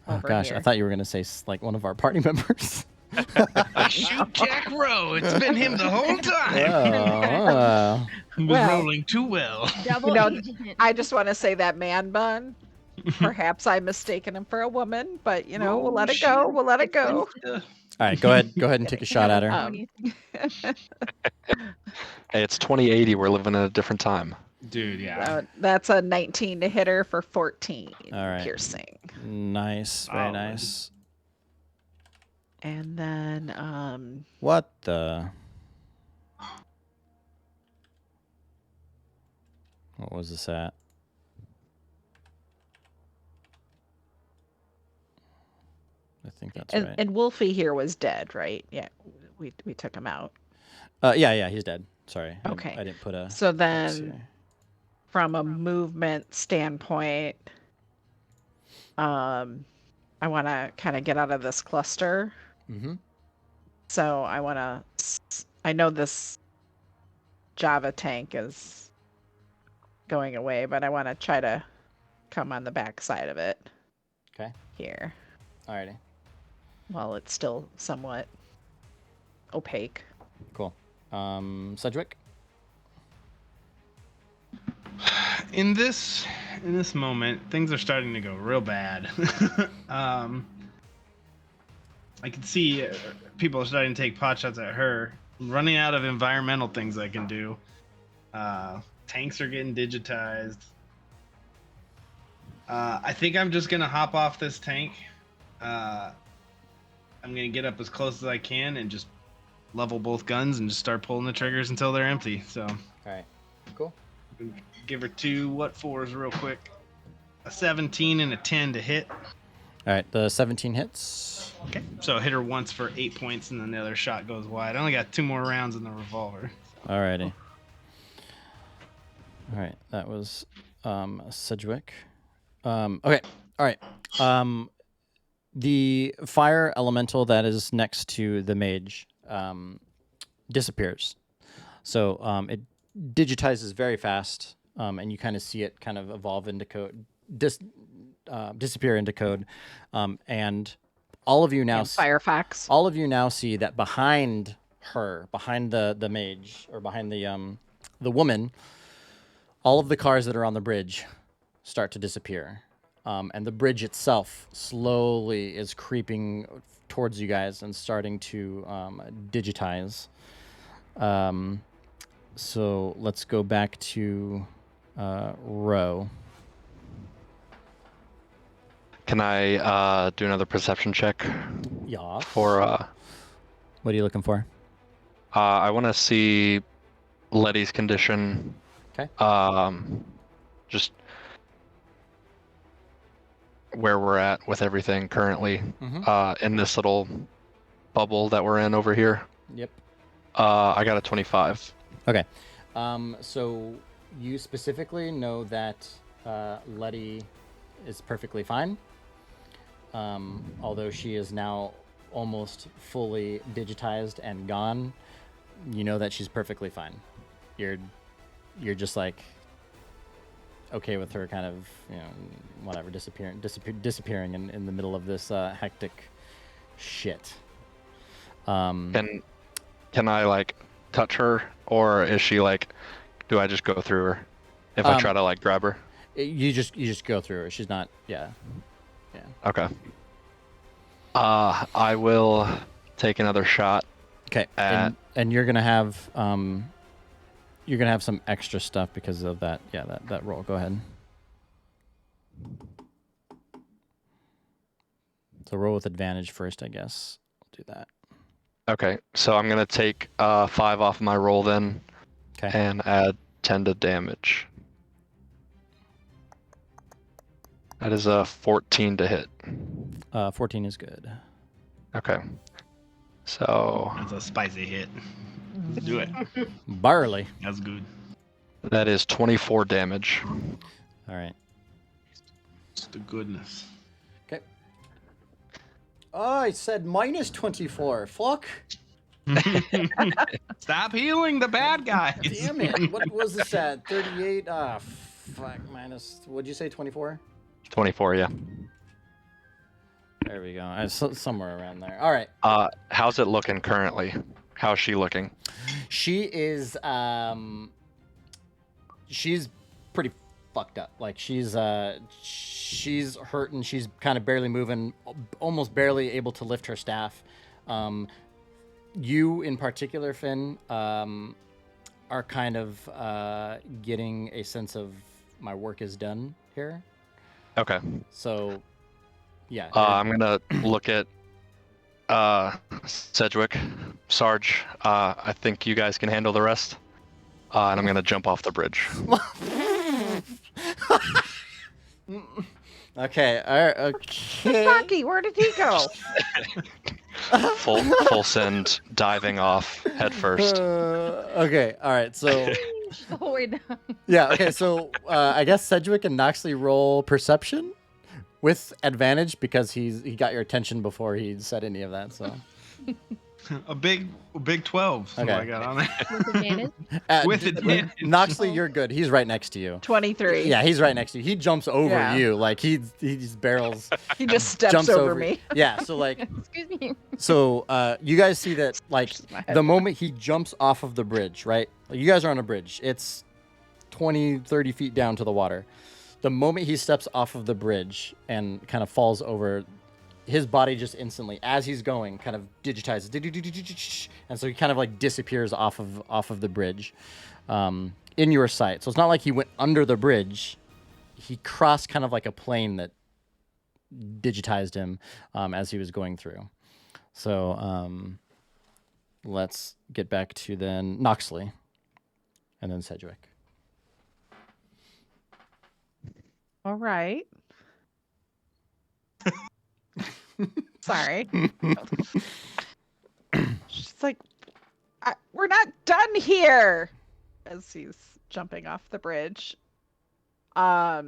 Oh over gosh, here. I thought you were gonna say like one of our party members. Shoot Jack Rowe. It's been him the whole time. He was Well, rolling too well. Double You know, agent. I just want to say that man bun. Perhaps I mistaken him for a woman, but we'll let it go. We'll let it go. All right, go ahead and take a shot at her. Hey, it's 2080. We're living in a different time. Dude, yeah. That's a 19 to hit her for 14 All right. piercing. Nice, very Oh, nice. And then What the? What was this at? I think that's right. and Wolfie here was dead, right? Yeah, we took him out. Yeah, he's dead. Sorry. Okay. I didn't put a. So let's then, see. from a movement standpoint, I want to kind of get out of this cluster. Mm-hmm. So I want to. I know this Java tank is going away, but I want to try to come on the back side of it. Okay. Here, Alrighty. while it's still somewhat opaque. Cool. Sedgwick. In this moment, things are starting to go real bad. I can see people are starting to take pot shots at her. I'm running out of environmental things I can do. Tanks are getting digitized. I think I'm just gonna hop off this tank. I'm gonna get up as close as I can and just level both guns and just start pulling the triggers until they're empty. So All right. Cool. give her two fours real quick. A 17 and a 10 to hit. All right. The 17 hits. Okay. So hit her once for 8 points, and then the other shot goes wide. I only got 2 more rounds in the revolver. Alrighty. All right. That was Sedgwick. Okay. All right. The fire elemental that is next to the mage disappears. So it digitizes very fast, and you kind of see it kind of evolve into code, disappear into code, and all of you now And Firefox. all of you now see that behind her, behind the mage, or behind the woman, all of the cars that are on the bridge start to disappear. And the bridge itself slowly is creeping towards you guys and starting to digitize. So let's go back to Row. Can I do another perception check Yeah. for? What are you looking for? I want to see Letty's condition Okay. Just where we're at with everything currently, in this little bubble that we're in over here. Yep. I got a 25. Okay. So you specifically know that Letty is perfectly fine. Although she is now almost fully digitized and gone, you know that she's perfectly fine. You're just like okay with her kind of, you know, whatever, disappearing in the middle of this hectic shit. Can I like touch her, or is she like, do I just go through her if I try to like grab her? You just go through her. She's not. Yeah. Okay. I will take another shot. Okay. And you're gonna have some extra stuff because of that. Yeah, that roll. Go ahead. So roll with advantage first, I guess. I'll do that. Okay, so I'm gonna take 5 off my roll then, Okay. and add 10 to damage. That is a 14 to hit. 14 is good. Okay. So That's a spicy hit. Do it. Barley. That's good. that is 24 damage. All right. It's the goodness. Okay. Oh, I said minus 24. Fuck. Stop healing the bad guys. Damn it. What was this at? 38? Ah, fuck. Minus, what'd you say, 24? 24, yeah. There we go. Somewhere around there. All right. How's it looking currently? How's she looking? She is, she's pretty fucked up. Like, she's hurting. She's kind of barely moving, almost barely able to lift her staff. You, in particular, Finn, are kind of getting a sense of my work is done here. Okay. So, yeah. I'm gonna look at Sedgwick, Sarge. I think you guys can handle the rest. And I'm gonna jump off the bridge. Okay. All right. Okay. Rocky, where did he go? Full send, diving off head first. Okay. All right. So, The whole way down. yeah. Okay. So, I guess Sedgwick and Noxley roll perception with advantage because he got your attention before he said any of that. So, A big 12. Is Okay. what I got on there. With advantage. With advantage. Noxley, you're good. He's right next to you. 23. Yeah, he's right next to you. He jumps over Yeah. you. Like he just barrels. He just steps jumps over me. Yeah. So like, Excuse me. so you guys see that like My head. the moment he jumps off of the bridge, right? Like, you guys are on a bridge. It's 20, 30 feet down to the water. The moment he steps off of the bridge and kind of falls over, his body just instantly, as he's going, kind of digitizes, and so he kind of like disappears off of the bridge, in your sight. So it's not like he went under the bridge; he crossed kind of like a plane that digitized him as he was going through. So let's get back to then Noxley, and then Sedgwick. All right. Sorry. She's like, we're not done here. As he's jumping off the bridge. All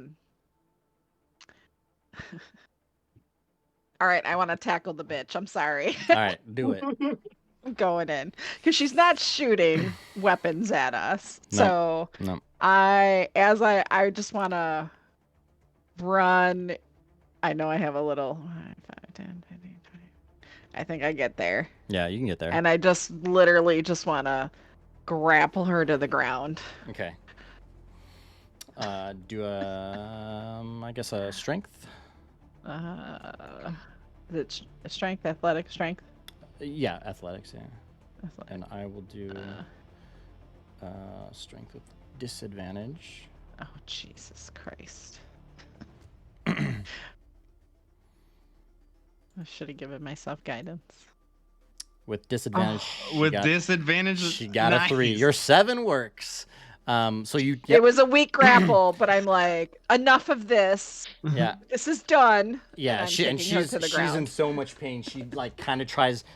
right, I want to tackle the bitch. I'm sorry. All right, do it. I'm going in because she's not shooting weapons at us. No, So no. I just want to run. I know I have a little 5, 10, 15, 20. I think I get there. Yeah, you can get there. And I just literally just want to grapple her to the ground. Okay. Do I guess a strength? Is it strength, athletic strength? Yeah, athletics, yeah. Athletic. And I will do strength with disadvantage. Oh, Jesus Christ. I should have given myself guidance. With disadvantage, With disadvantage. she got nice. a 3. Your 7 works. So you, It was a weak grapple, but I'm like, enough of this. yeah. This is done. Yeah, I'm she's taking her to the in ground. so much pain. She like kind of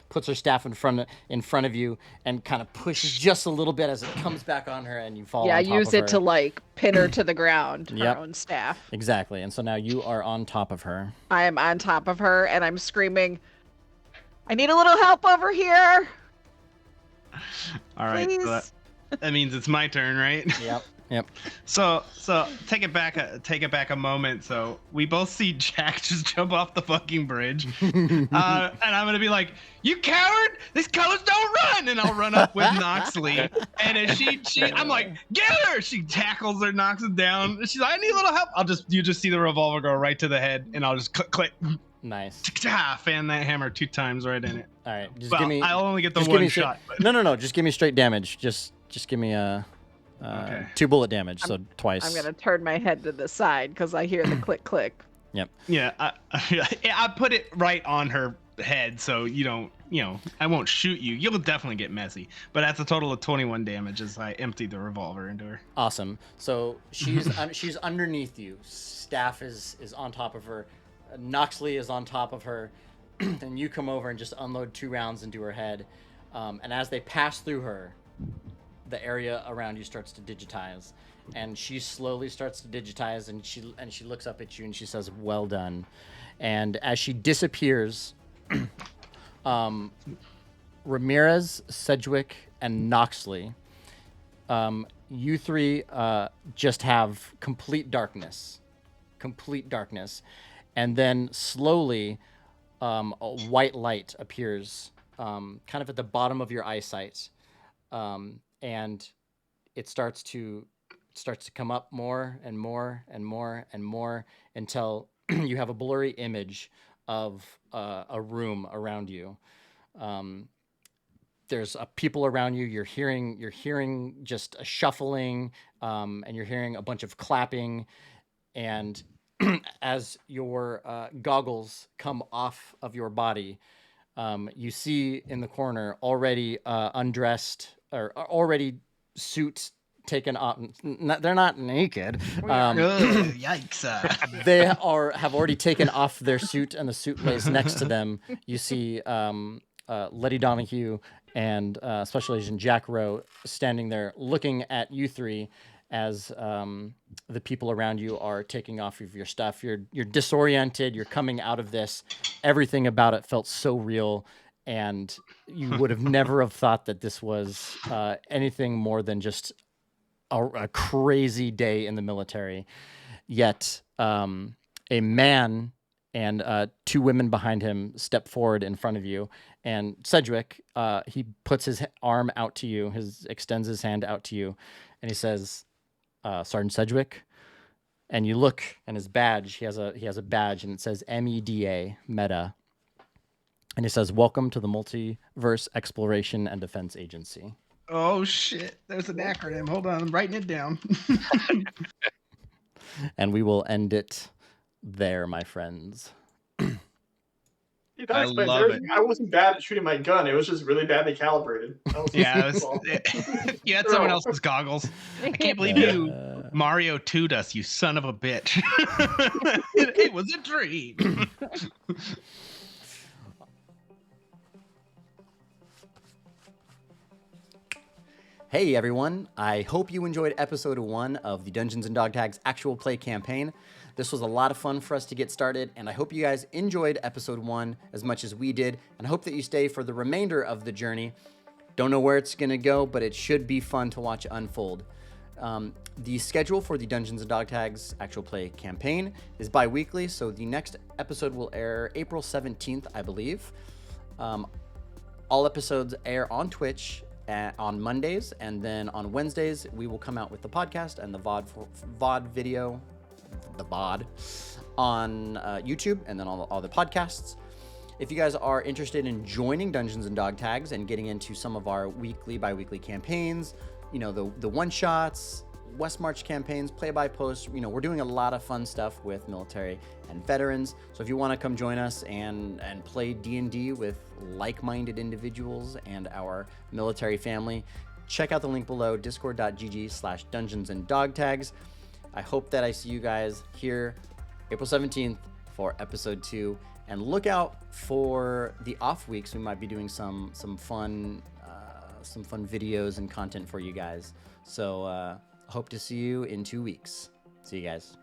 puts her staff in front of you, and kind of pushes just a little bit as it comes back on her, and you fall. Yeah, on top use of it her. to like pin her to the ground. Yep. Her own staff. Exactly, and so now you are on top of her. I am on top of her, and I'm screaming, "I need a little help over here!" All right, Please. so that means it's my turn, right? Yep. Yep. So take it back a moment. So we both see Jack just jump off the fucking bridge, and I'm gonna be like, "You coward! These colors don't run!" And I'll run up with Noxley, and if she, I'm like, "Get her!" She tackles her, knocks it down. She's like, "I need a little help." You just see the revolver go right to the head, and I'll just click, Nice. fan that hammer 2 times right in it. All right. Just Well, give me. I'll only get the just give me one straight- shot. But... No. Just give me straight damage. Just give me Okay. 2 bullet damage, so twice. I'm gonna turn my head to the side because I hear the click click. Yeah, I put it right on her head, so I won't shoot you. You'll definitely get messy. But that's a total of 21 damage as I empty the revolver into her. Awesome. So she's underneath you. Staff is on top of her. Noxley is on top of her. And you come over and just unload 2 rounds into her head. And as they pass through her, the area around you starts to digitize, and she slowly starts to digitize, and she looks up at you and she says, "Well done." And as she disappears, Ramirez, Sedgwick, and Noxley, you 3 just have complete darkness, and then slowly a white light appears kind of at the bottom of your eyesight. And it starts to come up more and more and more and more until you have a blurry image of a room around you. There's people around you. You're hearing just a shuffling, and you're hearing a bunch of clapping. And as your goggles come off of your body, you see in the corner already undressed, or already suits taken off. They're not naked. Yikes! They have already taken off their suit, and the suit lays next to them. You see Letty Donahue and Special Agent Jack Rowe standing there looking at you 3 as the people around you are taking off of your stuff. You're disoriented. You're coming out of this. Everything about it felt so real. And you would have never have thought that this was anything more than just a crazy day in the military. Yet a man and 2 women behind him step forward in front of you. And Sedgwick, he puts his arm out to you, extends his hand out to you, and he says, "Sergeant Sedgwick." And you look, and his badge, he has a badge, and it says MEDA, Meta. And he says, "Welcome to the Multiverse Exploration and Defense Agency." Oh shit! There's an acronym. Hold on, I'm writing it down. And we will end it there, my friends. Yeah, that I explains love everything. I wasn't bad at shooting my gun. It was just really badly calibrated. Yeah, you had someone else's goggles. I can't believe you Mario 2'd us, you son of a bitch. It was a dream. Hey everyone, I hope you enjoyed episode 1 of the Dungeons & Dog Tags actual play campaign. This was a lot of fun for us to get started, and I hope you guys enjoyed episode 1 as much as we did, and I hope that you stay for the remainder of the journey. Don't know where it's going to go, but it should be fun to watch unfold. The schedule for the Dungeons & Dog Tags actual play campaign is bi-weekly, so the next episode will air April 17th, I believe. All episodes air on Twitch on Mondays, and then on Wednesdays we will come out with the podcast and the VOD video, the VOD, on YouTube, and then all the podcasts. If you guys are interested in joining Dungeons & Dog Tags and getting into some of our bi-weekly campaigns, the one-shots, West March campaigns, play-by-post, we're doing a lot of fun stuff with military and veterans. So if you want to come join us and play D&D with like-minded individuals and our military family, check out the link below, discord.gg/dungeons and dog tags. I hope that I see you guys here April 17th for episode 2. And look out for the off weeks. We might be doing some fun videos and content for you guys. So hope to see you in 2 weeks. See you guys.